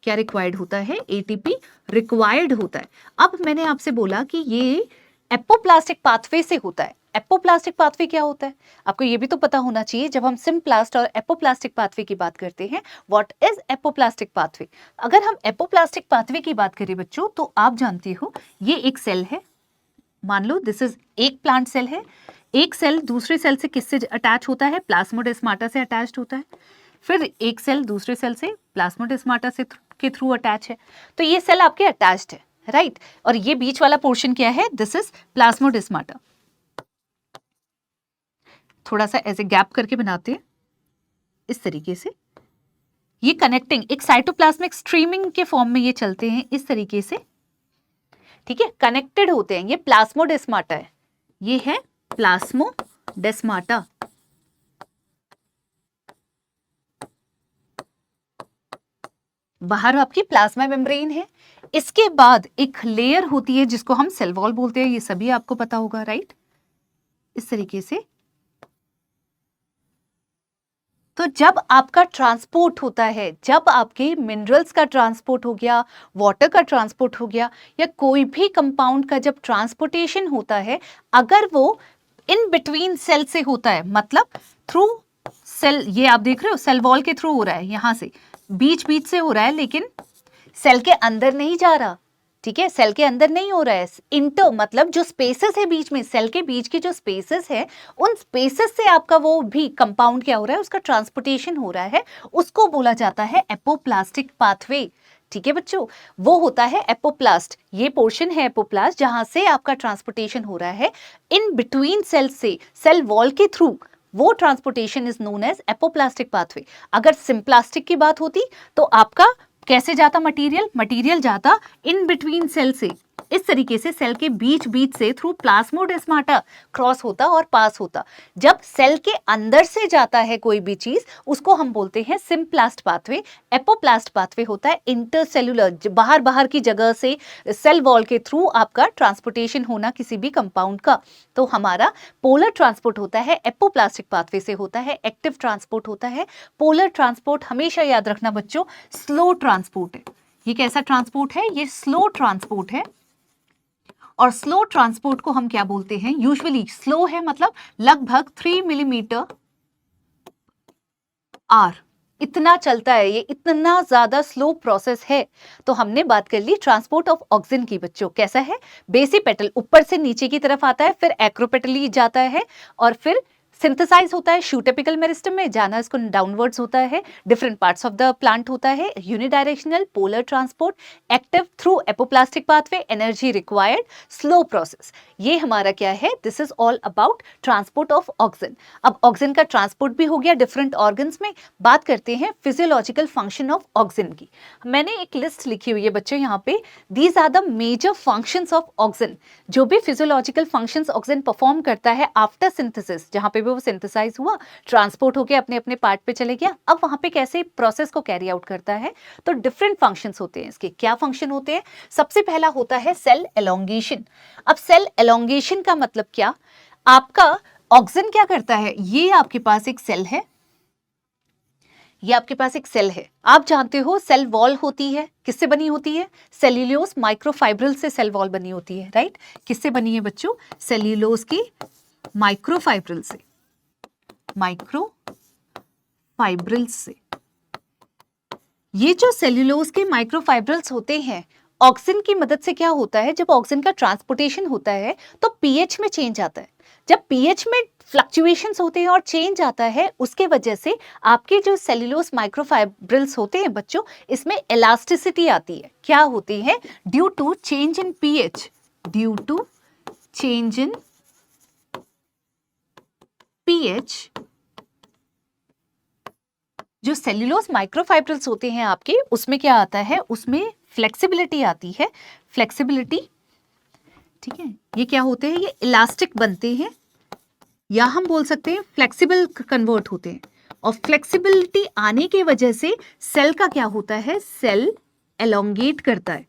क्या रिक्वायर्ड होता है? एटीपी रिक्वायर्ड होता है। अब मैंने आपसे बोला कि ये एपोप्लास्टिक पाथवे से होता है। एपोप्लास्टिक पाथवे क्या होता है? आपको ये भी तो पता होना चाहिए। जब हम सिम्प्लास्ट और एपोप्लास्टिक पाथवे की बात करते हैं, व्हाट इज एपोप्लास्टिक पाथवे? अगर हम एपोप्लास्टिक पाथवे की बात करें बच्चों, तो आप जानते हो ये एक सेल है, मान लो दिस इज एक प्लांट सेल है। एक सेल दूसरे सेल से किससे अटैच होता है? प्लाज्मोडेस्माटा से अटैच्ड होता है। फिर एक सेल दूसरे सेल से प्लाज्मोडेस्माटा से के थ्रू अटैच है। तो ये सेल आपके अटैच्ड है, राइट? और ये बीच वाला पोर्शन क्या है? This is plasmodesmata. थोड़ा सा ऐसे गैप करके बनाते हैं इस तरीके से। ये कनेक्टिंग एक साइटोप्लाज्मिक स्ट्रीमिंग के फॉर्म में ये चलते हैं इस तरीके से, ठीक है? कनेक्टेड होते हैं। ये प्लाज्मोडेस्माटा है, ये है प्लाज्मोडेस्माटा। बाहर आपकी प्लाज्मा मेम्ब्रेन है। इसके बाद एक लेयर होती है जिसको हम सेल वॉल बोलते हैं, ये सभी आपको पता होगा, राइट? इस तरीके से। तो जब आपका ट्रांसपोर्ट होता है, जब आपके मिनरल्स का ट्रांसपोर्ट हो गया, वाटर का ट्रांसपोर्ट हो गया, या कोई भी कंपाउंड का जब ट्रांसपोर्टेशन होता है, अगर वो इन बिटवीन सेल से होता है, मतलब थ्रू सेल, ये आप देख रहे हो सेल वॉल के थ्रू हो रहा है, यहां से बीच बीच से हो रहा है, लेकिन सेल के अंदर नहीं जा रहा, ठीक है, सेल के अंदर नहीं हो रहा है। इंटर मतलब जो स्पेसेस है बीच में, सेल के बीच के जो स्पेसेस है, उन स्पेसेस से आपका वो भी कंपाउंड क्या हो रहा है, उसका ट्रांसपोर्टेशन हो रहा है, उसको बोला जाता है एपोप्लास्टिक पाथवे। ठीक है बच्चों, वो होता है एपोप्लास्ट, ये पोर्शन है एपोप्लास्ट जहां से आपका ट्रांसपोर्टेशन हो रहा है इन बिटवीन सेल से सेल वॉल के थ्रू, वो transportation is known as apoplastic pathway. अगर सिंप्लास्टिक की बात होती तो आपका कैसे जाता मटेरियल, मटेरियल जाता इन बिटवीन सेल से, इस तरीके से सेल के बीच बीच से थ्रू प्लाज्मोडेस्माटा क्रॉस होता और पास होता। जब सेल के अंदर से जाता है कोई भी चीज, उसको हम बोलते हैं सिंप्लास्ट पाथवे। एपोप्लास्ट पाथवे होता है इंटरसेलुलर, बाहर बाहर की जगह से सेल वॉल के थ्रू आपका ट्रांसपोर्टेशन होना किसी भी कंपाउंड का। तो हमारा पोलर ट्रांसपोर्ट होता है एपोप्लास्टिक पाथवे से होता है, एक्टिव ट्रांसपोर्ट होता है। पोलर ट्रांसपोर्ट हमेशा याद रखना बच्चों स्लो ट्रांसपोर्ट है। ये कैसा ट्रांसपोर्ट है, ये स्लो ट्रांसपोर्ट है। और स्लो ट्रांसपोर्ट को हम क्या बोलते हैं, यूजुअली स्लो है मतलब लगभग 3 मिलीमीटर आर, इतना चलता है, ये इतना ज्यादा स्लो प्रोसेस है। तो हमने बात कर ली ट्रांसपोर्ट ऑफ ऑक्सीजन की बच्चों, कैसा है, बेसिपेटल ऊपर से नीचे की तरफ आता है, फिर एक्रोपेटली जाता है, और फिर सिंथेसाइज होता है शूटेपिकल मेरिस्टम में, जाना इसको डाउनवर्ड्स होता है, different parts of the plant होता है, unidirectional polar transport, active through apoplastic pathway, energy required, slow process. ये हमारा क्या है, this is all about transport of oxygen. अब ऑक्सीजन का ट्रांसपोर्ट भी हो गया डिफरेंट ऑर्गन्स में। बात करते हैं फिजियोलॉजिकल फंक्शन ऑफ ऑक्सीजन की। मैंने एक लिस्ट लिखी हुई है बच्चों यहाँ पे, these are the major functions of auxin. जो भी फिजियोलॉजिकल फंक्शंस ऑक्सीजन परफॉर्म करता है आफ्टर सिंथेसिस, जहां पे वो सिंथेसाइज हुआ, ट्रांसपोर्ट होके अपने अपने पार्ट पे चले गया, अब वहां पे कैसे प्रोसेस को कैरी आउट करता है, तो डिफरेंट फंक्शंस होते हैं इसके। क्या फंक्शन होते हैं, सबसे पहला होता है सेल एलोंगेशन। अब सेल एलोंगेशन का मतलब क्या, आपका ऑक्सीजन क्या करता है, ये आपके पास एक सेल है, ये आपके पास एक सेल है, आप जानते हो सेल वॉल होती है, किससे बनी होती है, सेल्यूलोज माइक्रोफाइब्रिल से सेल वॉल बनी होती है, राइट। किससे बनी है बच्चों, सेल्यूलोज की माइक्रोफाइब्रिल से, माइक्रोफाइब्रिल्स से। ये जो सेल्यूलोज के माइक्रोफाइब्रिल्स होते हैं, ऑक्सीजन की मदद से क्या होता है, जब ऑक्सीजन का ट्रांसपोर्टेशन होता है तो पीएच में चेंज आता है। जब पीएच में फ्लक्चुएशंस होते हैं और चेंज आता है, उसके वजह से आपके जो सेल्यूलोज माइक्रोफाइब्रिल्स होते हैं बच्चों, इसमें इलास्टिसिटी आती है। क्या होती है, due to change in pH, due to change in pH, जो सेल्यूलोज माइक्रोफाइब्रिल्स होते हैं आपके, उसमें क्या आता है, उसमें फ्लेक्सिबिलिटी आती है, फ्लेक्सिबिलिटी, ठीक है। ये क्या होते हैं, ये इलास्टिक बनते हैं, या हम बोल सकते हैं फ्लेक्सिबल कन्वर्ट होते हैं। और फ्लेक्सिबिलिटी आने की वजह से सेल का क्या होता है, सेल एलोंगेट करता है।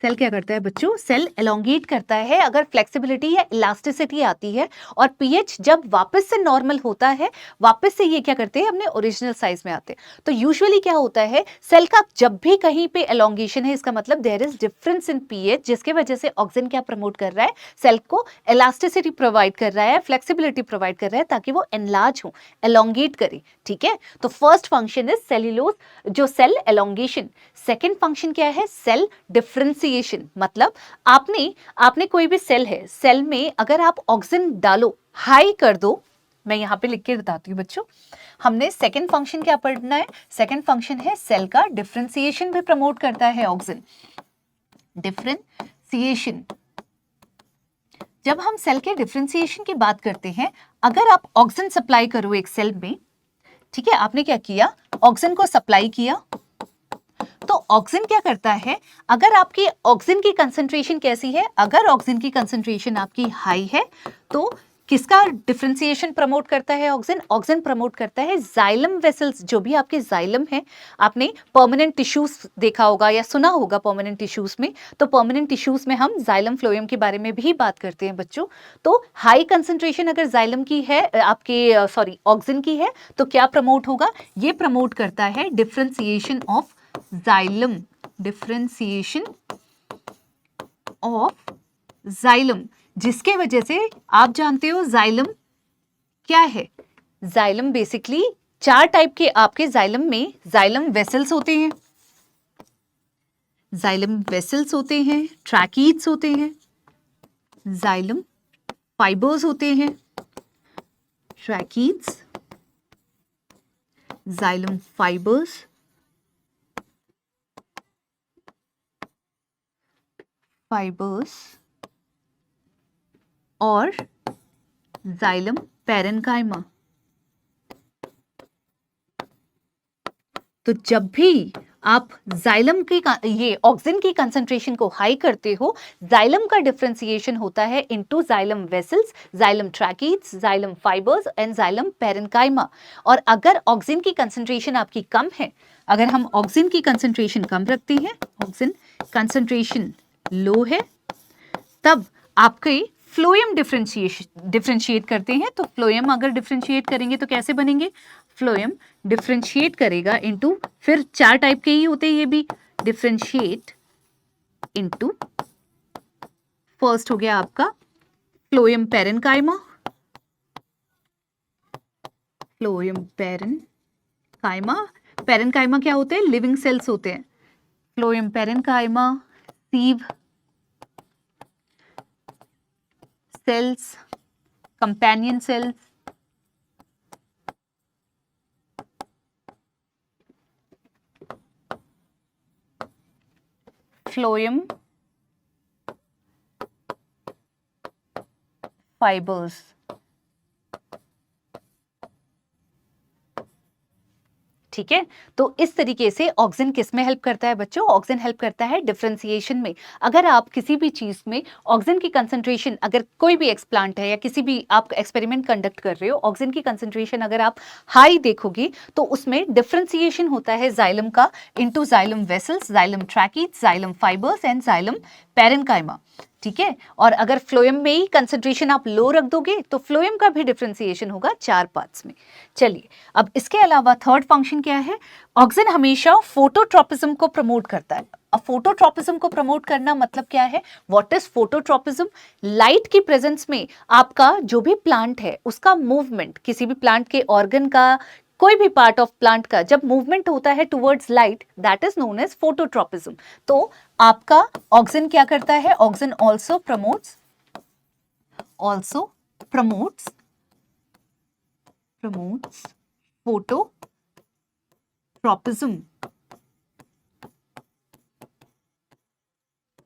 सेल क्या करता है बच्चों, सेल एलोंगेट करता है अगर फ्लेक्सिबिलिटी या इलास्टिसिटी आती है। और पीएच जब वापस से नॉर्मल होता है, वापस से ये क्या करते हैं, अपने ओरिजिनल साइज में आते हैं। तो यूजुअली क्या होता है, सेल का जब भी कहीं पे एलोंगेशन है, इसका मतलब there is difference in pH, जिसके वजह से ऑक्सीजन क्या प्रमोट कर रहा है, सेल को इलास्टिसिटी प्रोवाइड कर रहा है, फ्लेक्सिबिलिटी प्रोवाइड कर रहा है, ताकि वो एनलार्ज हो, एलोंगेट करे, ठीक है। तो फर्स्ट फंक्शन इज सेल्यूलोज, जो सेल एलोंगेशन। सेकेंड फंक्शन क्या है, सेल डिफरेंशिएशन। मतलब आपने कोई भी सेल है, सेल में अगर आप ऑक्सीजन डालो, हाई कर दो, मैं यहां पे लिख के बताती हूँ बच्चों, हमने सेकेंड फंक्शन क्या पढ़ना है, सेकेंड फंक्शन है सेल का डिफरेंशिएशन भी प्रमोट करता है ऑक्सीजन, डिफरेंशिएशन। जब हम सेल के डिफरेंशिएशन की बात करते हैं, अगर आप ऑक्सीजन सप्लाई करो एक सेल में, ठीक है, आपने क्या किया, ऑक्सीजन को सप्लाई किया, तो ऑक्सीजन क्या करता है, अगर आपकी ऑक्सीजन की कंसंट्रेशन कैसी है, अगर ऑक्सीजन की कंसंट्रेशन आपकी हाई है, तो किसका डिफरेंशिएशन प्रमोट करता है ऑक्सीजन, ऑक्सीजन प्रमोट करता है जाइलम वेसल्स, जो भी आपके जाइलम है। आपने परमानेंट टिश्यूज देखा होगा या सुना होगा परमानेंट टिश्यूज में, तो परमानेंट टिश्यूज में हम जाइलम फ्लोएम के बारे में भी बात करते हैं बच्चों। तो हाई कंसंट्रेशन अगर जाइलम की है, आपके सॉरी ऑक्सीजन की है, तो क्या प्रमोट होगा, ये प्रमोट करता है differentiation of xylem, differentiation of xylem, जिसके वजह से आप जानते हो जाइलम क्या है, जाइलम बेसिकली 4 टाइप के आपके जाइलम में जाइलम वेसल्स होते हैं, जाइलम वेसल्स होते हैं, ट्रैकीड्स होते हैं, जाइलम फाइबर्स होते हैं, ट्रैकीड्स, जाइलम फाइबर्स, और जाइलम पैरेन्काइमा। तो जब भी आप जाइलम की ये ऑक्सिन की कंसंट्रेशन को हाई करते हो, जाइलम का डिफरेंशिएशन होता है into xylem vessels, xylem tracheids, xylem fibres and xylem parenchyma. और अगर ऑक्सिन की कंसंट्रेशन आपकी कम है, अगर हम ऑक्सिन की कंसंट्रेशन कम रखते हैं, ऑक्सिन कंसंट्रेशन लो है, तब आपके फ्लोएम डिफरेंशिएट करते हैं। तो फ्लोएम अगर डिफरेंशिएट करेंगे तो कैसे बनेंगे? फ्लोएम डिफरेंशिएट करेगा इनटू, फिर 4 टाइप के ही होते हैं ये भी, डिफरेंशिएट इनटू, फर्स्ट हो गया आपका phloem parenchyma, phloem parenchyma. Parenchyma क्या होते हैं? लिविंग सेल्स होते हैं। Phloem parenchyma, sieve cells, companion cells, phloem fibers। ठीक है, तो इस तरीके से ऑक्सिन किस में हेल्प करता है बच्चों? ऑक्सिन हेल्प करता है डिफरेंशिएशन में। अगर आप किसी भी चीज में ऑक्सिन की कंसंट्रेशन, अगर कोई भी एक्सप्लांट है या किसी भी आप एक्सपेरिमेंट कंडक्ट कर रहे हो, ऑक्सिन की कंसंट्रेशन अगर आप हाई देखोगे तो उसमें डिफरेंशिएशन होता है जाइलम का into xylem vessels, xylem tracheids, xylem fibres and xylem parenchyma. ठीक है, और अगर फ्लोएम में ही कंसंट्रेशन आप लो रख दोगे तो फ्लोएम का भी डिफरेंशिएशन होगा 4 पार्ट्स में। चलिए, अब इसके अलावा थर्ड फंक्शन क्या है? ऑक्सिन हमेशा फोटोट्रोपिज्म को प्रमोट करता है। अब फोटोट्रोपिज्म को प्रमोट करना मतलब क्या है? What is phototropism? लाइट की प्रेजेंस में आपका जो भी प्लांट है उसका मूवमेंट, किसी भी प्लांट के ऑर्गन का, कोई भी पार्ट ऑफ प्लांट का जब मूवमेंट होता है towards light, that is known as phototropism. तो आपका ऑक्सिन क्या करता है? Auxin also promotes phototropism.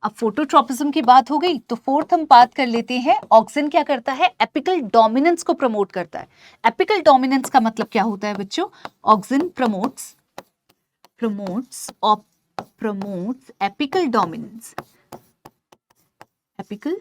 अब फोटोट्रोपिज्म की बात हो गई तो फोर्थ हम बात कर लेते हैं, ऑक्सिन क्या करता है? एपिकल डोमिनेंस को प्रमोट करता है। एपिकल डोमिनेंस का मतलब क्या होता है बच्चों? Auxin promotes apical dominance. Apical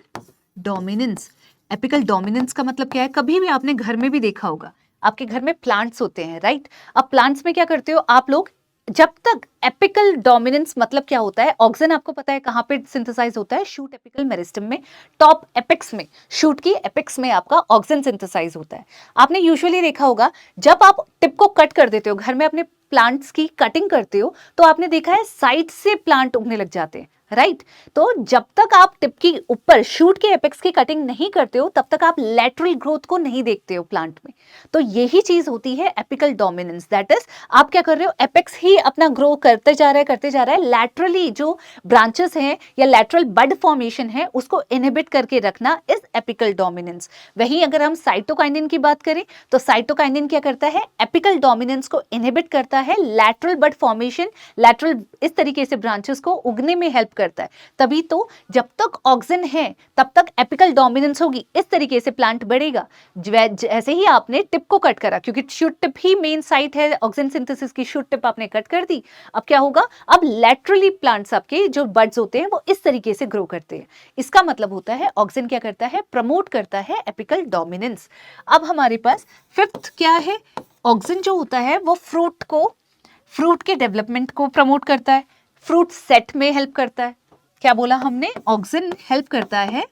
dominance का मतलब क्या है? कभी भी आपने घर में भी देखा होगा, आपके घर में प्लांट्स होते हैं, राइट? अब प्लांट्स में क्या करते हो आप लोग? जब तक एपिकल डोमिनेंस मतलब क्या होता है? ऑक्सिन आपको पता है कहां पे सिंथेसाइज होता है? शूट एपिकल मेरिस्टम में, टॉप एपेक्स में, शूट की एपेक्स में आपका ऑक्सिन सिंथेसाइज होता है। आपने यूजुअली देखा होगा जब आप टिप को कट कर देते हो, घर में अपने प्लांट्स की कटिंग करते हो, तो आपने देखा है साइड से प्लांट उगने लग जाते हैं, राइट? तो जब तक आप टिप की ऊपर शूट के एपेक्स की कटिंग नहीं करते हो तब तक आप लैटरल ग्रोथ को नहीं देखते हो प्लांट में। तो यही चीज होती है एपिकल डोमिनेंस, दैट इज आप क्या कर रहे हो? एपेक्स ही अपना ग्रो करते जा रहा है, लैटरली जो ब्रांचेस हैं या लैटरल बड फॉर्मेशन है उसको इनहिबिट करके रखना इज एपिकल डोमिनेंस। वहीं अगर हम साइटोकाइनिन की बात करें तो साइटोकाइनिन क्या करता है? एपिकल डोमिनेंस को इनहिबिट करता है, लैटरल बड फॉर्मेशन, लैटरल इस तरीके से ब्रांचेस को उगने में हेल्प करता है। तभी तो जब तक ऑक्सिन है तब तक एपिकल डोमिनेंस होगी, इस तरीके से प्लांट बढ़ेगा। जैसे ही आपने टिप को कट करा, क्योंकि शूट टिप ही मेन साइट है ऑक्सिन सिंथेसिस की, शूट टिप आपने कट कर दी, अब क्या होगा? अब लैटरली प्लांट्स आपके जो बड्स होते हैं वो इस तरीके से ग्रो करते हैं। इसका मतलब होता है ऑक्सिन क्या करता है? प्रमोट करता है एपिकल डोमिनेंस। अब हमारे पास फिफ्थ क्या है? ऑक्सिन जो होता है वो फ्रूट के डेवलपमेंट को प्रमोट करता है, फ्रूट सेट में हेल्प करता है। क्या बोला हमने? ऑक्सिन हेल्प करता है,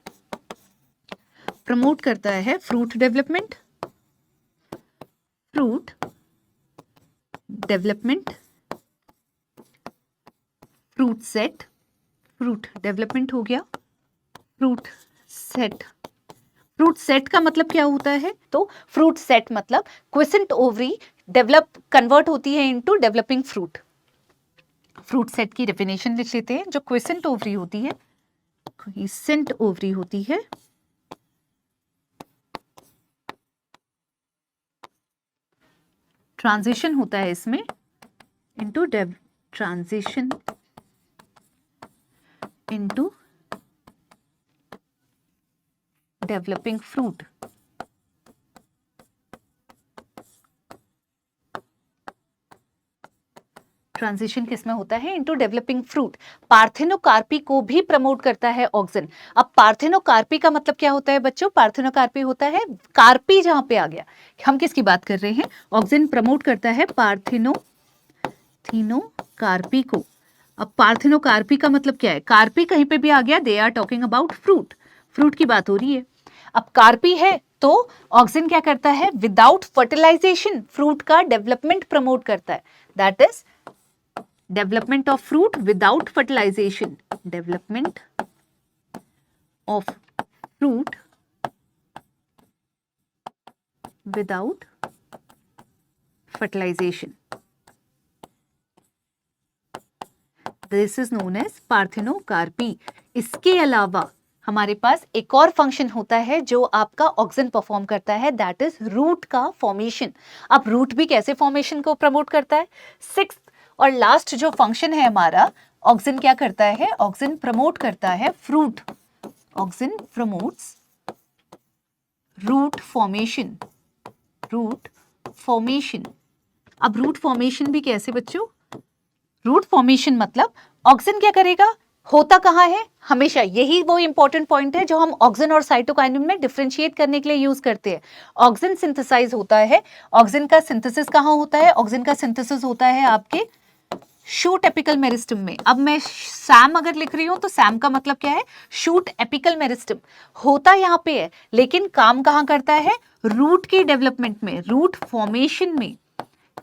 प्रमोट करता है fruit development, fruit set, fruit development हो गया, फ्रूट सेट फ्रूट सेट का मतलब क्या होता है? तो फ्रूट सेट मतलब क्विसेंट ओवरी डेवलप कन्वर्ट होती है into developing fruit. Fruit set की डेफिनेशन लिख लेते हैं। जो क्विसेंट ओवरी होती है, क्विसेंट ओवरी होती है ट्रांजिशन होता है इसमें into transition into developing fruit. Transition किसमें होता है? Into developing fruit. पार्थेनोकार्पी को भी प्रमोट करता है ऑक्सिन। अब पार्थेनोकार्पी का मतलब क्या होता है बच्चों? पार्थेनोकार्पी होता है कार्पी, जहां पे आ गया, हम किसकी बात कर रहे हैं? ऑक्सिन प्रमोट करता है पार्थेनोकार्पी को। अब पार्थेनोकार्पी का मतलब क्या है? कार्पी कहीं पे भी आ गया, they are talking about fruit, fruit की बात हो रही है। अब कार्पी है तो ऑक्सिन क्या करता है? विदाउट फर्टिलाइजेशन फ्रूट का डेवलपमेंट प्रमोट करता है, that is development of fruit without fertilization, development of fruit without fertilization, this is known as parthenocarpy. इसके अलावा हमारे पास एक और फंक्शन होता है जो आपका ऑक्सिन परफॉर्म करता है, दैट इज रूट का फॉर्मेशन। अब रूट भी कैसे फॉर्मेशन को प्रमोट करता है? सिक्स्थ और लास्ट जो फंक्शन है हमारा, ऑक्सिन क्या करता है? ऑक्सिन प्रमोट करता है fruit, auxin promotes root formation, root formation. अब रूट फॉर्मेशन भी कैसे बच्चों? रूट फॉर्मेशन मतलब ऑक्सिन क्या करेगा? होता कहाँ है? हमेशा यही वो इंपॉर्टेंट पॉइंट है जो हम ऑक्सिन और साइटोकाइनिन में डिफरेंशिएट करने के लिए यूज करते हैं। ऑक्सिन सिंथेसाइज होता है, ऑक्सिन का सिंथेसिस कहाँ होता है? ऑक्सिन का सिंथेसिस होता है आपके शूट एपिकल मेरिस्टम में। अब मैं सैम अगर लिख रही हूं तो सैम का मतलब क्या है? Shoot apical meristem. होता यहाँ पे है लेकिन काम कहाँ करता है? रूट की डेवलपमेंट में, रूट फॉर्मेशन में,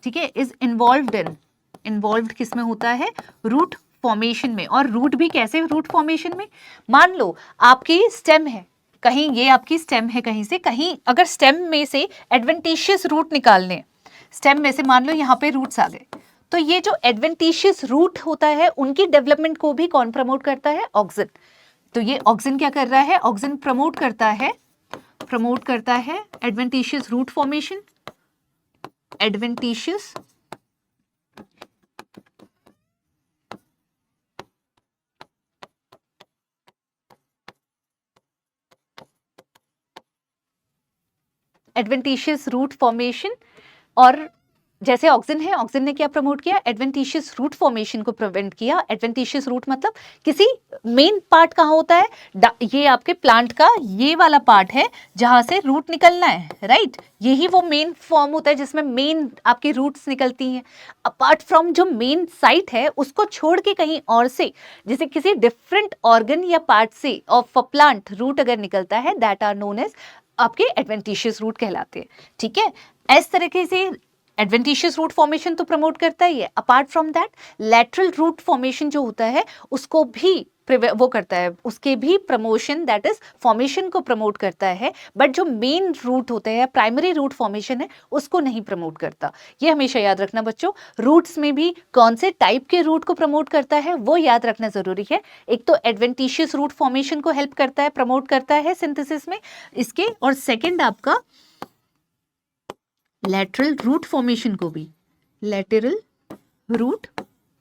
ठीक है, इज इन्वॉल्व्ड किसमें होता है? रूट फॉर्मेशन में। और रूट भी कैसे रूट फॉर्मेशन में? मान लो आपकी स्टेम है, कहीं ये आपकी स्टेम है, कहीं से कहीं अगर स्टेम में से एडवेंटिशियस रूट निकालने, स्टेम में से मान लो यहाँ पे रूट्स आ गए, तो ये जो एडवेंटिशियस रूट होता है उनकी डेवलपमेंट को भी कौन प्रमोट करता है? ऑक्सिन। तो ये ऑक्सिन क्या कर रहा है? ऑक्सिन प्रमोट करता है adventitious root formation, adventitious adventitious root formation. और जैसे ऑक्सिन है, ऑक्सिन ने क्या प्रमोट किया? एडवेंटिशियस रूट फॉर्मेशन को प्रिवेंट किया। एडवेंटिशियस रूट मतलब किसी मेन पार्ट कहाँ होता है? ये आपके प्लांट का ये वाला पार्ट है जहां से रूट निकलना है, राइट? यही वो मेन फॉर्म होता है जिसमें मेन आपकी रूट्स निकलती हैं। अपार्ट फ्रॉम जो मेन साइट है उसको छोड़ के कहीं और से, जैसे किसी डिफरेंट ऑर्गन या पार्ट से ऑफ अ प्लांट रूट अगर निकलता है, दैट आर नोन एज आपके एडवेंटिशियस रूट कहलाते हैं, ठीक है? इस तरीके से एडवेंटिशियस रूट फॉर्मेशन तो प्रमोट करता ही है। Apart from that lateral root formation जो होता है उसको भी वो करता है, उसके भी प्रमोशन, दैट इज फॉर्मेशन को प्रमोट करता है, बट जो मेन रूट होते हैं, प्राइमरी रूट फॉर्मेशन है, उसको नहीं प्रमोट करता। ये हमेशा याद रखना बच्चों। रूट्स में भी कौन से टाइप के रूट को प्रमोट करता है वो याद रखना जरूरी है। एक तो एडवेंटिशियस रूट फॉर्मेशन को हेल्प करता है, प्रमोट करता है सिंथेसिस में इसके, और सेकेंड आपका लैटरल रूट फॉर्मेशन को भी, लैटरल रूट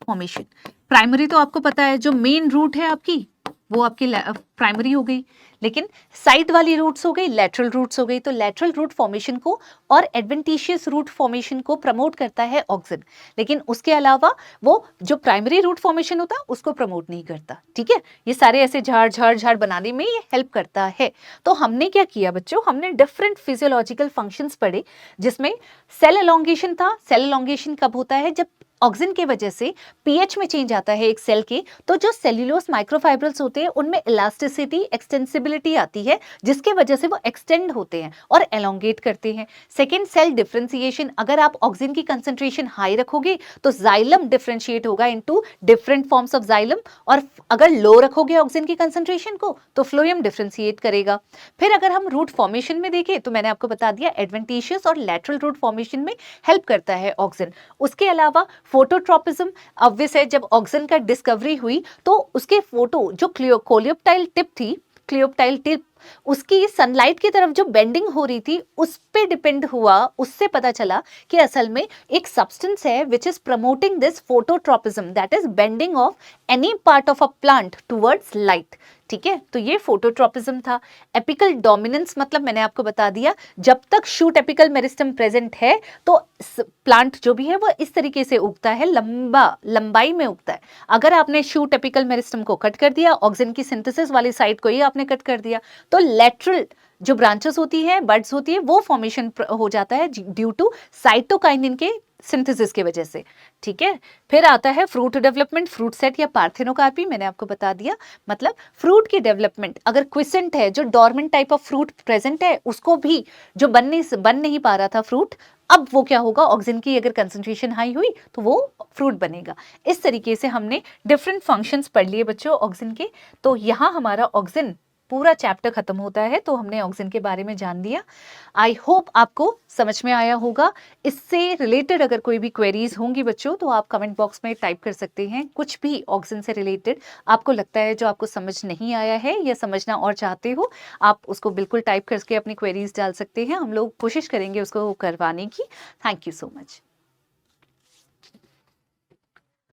फॉर्मेशन। प्राइमरी तो आपको पता है, जो मेन रूट है आपकी वो आपकी प्राइमरी हो गई, लेकिन साइड वाली रूट्स हो गई लैटरल रूट्स हो गई। तो लैटरल रूट फॉर्मेशन को और एडवेंटिशियस रूट फॉर्मेशन को प्रमोट करता है ऑक्सिन, लेकिन उसके अलावा वो जो प्राइमरी रूट फॉर्मेशन होता है उसको प्रमोट नहीं करता, ठीक है? ये सारे ऐसे झाड़ बनाने में ये हेल्प करता है। तो हमने क्या किया बच्चों? हमने डिफरेंट फिजियोलॉजिकल फंक्शंस पढ़े, जिसमें सेल एलोंगेशन था। सेल एलोंगेशन कब होता है? जब ऑक्सिन के वजह से पीएच में चेंज आता है एक सेल के, तो जो सेल्यूलोज माइक्रोफाइब्रल्स होते हैं उनमें इलास्टिसिटी, एक्सटेंसिबिलिटी आती है, जिसके वजह से वो एक्सटेंड होते हैं और एलोंगेट करते हैं। Second, cell differentiation. अगर आप ऑक्सिन की कंसंट्रेशन हाई रखोगे तो जाइलम डिफरेंशिएट होगा into different forms of xylem, और अगर लो रखोगे ऑक्सिन की कंसंट्रेशन को तो फ्लोएम डिफरेंशिएट करेगा। फिर अगर हम रूट फॉर्मेशन में देखें तो मैंने आपको बता दिया एडवेंटिशियस और लैटरल रूट फॉर्मेशन में हेल्प करता है ऑक्सिन। उसके अलावा फोटोट्रोपिज्म ऑब्वियस है, जब ऑक्सिन का डिस्कवरी हुई तो उसके फोटो जो कोलियोप्टाइल टिप थी, क्लियोप्टाइल टिप, उसकी सनलाइट की तरफ जो बेंडिंग हो रही थी उस पे डिपेंड हुआ, उससे पता चला कि असल में एक सब्सटेंस है which is promoting this phototropism, that is bending of any part of a plant towards light. ठीक है, तो ये फोटोट्रोपिज्म था। एपिकल डोमिनेंस मतलब मैंने आपको बता दिया, जब तक शूट एपिकल मेरिस्टम प्रेजेंट है तो प्लांट जो भी है वो इस तरीके से उगता है, लंबाई में उगता है। अगर आपने शूट एपिकल मेरिस्टम को कट कर दिया, ऑक्सिन की सिंथेसिस वाली साइड को ही आपने कट कर दिया, तो लेटरल जो ब्रांचेस होती है, बड्स होती है, वो फॉर्मेशन हो जाता है ड्यू टू साइटोकाइनिन के सिंथेसिस की वजह से। ठीक है, फिर आता है फ्रूट डेवलपमेंट, फ्रूट सेट या पार्थेनोकार्पी, मैंने आपको बता दिया। मतलब फ्रूट की डेवलपमेंट, अगर क्विसेंट है, जो dormant type of fruit present है, उसको भी जो बन नहीं पा रहा था फ्रूट, अब वो क्या होगा, ऑक्सिन की अगर कंसंट्रेशन हाई हुई तो वो फ्रूट बनेगा। इस तरीके से हमने डिफरेंट फंक्शंस पढ़ लिए बच्चों ऑक्सिन के। तो यहाँ हमारा ऑक्सिन पूरा चैप्टर खत्म होता है, तो हमने ऑक्सिन के बारे में जान लिया। आई होप आपको समझ में आया होगा। इससे रिलेटेड अगर कोई भी क्वेरीज होंगी बच्चों तो आप कमेंट बॉक्स में टाइप कर सकते हैं। कुछ भी ऑक्सिन से रिलेटेड आपको लगता है जो आपको समझ नहीं आया है या समझना और चाहते हो, आप उसको बिल्कुल टाइप करके अपनी क्वेरीज डाल सकते हैं। हम लोग कोशिश करेंगे उसको करवाने की। Thank you so much.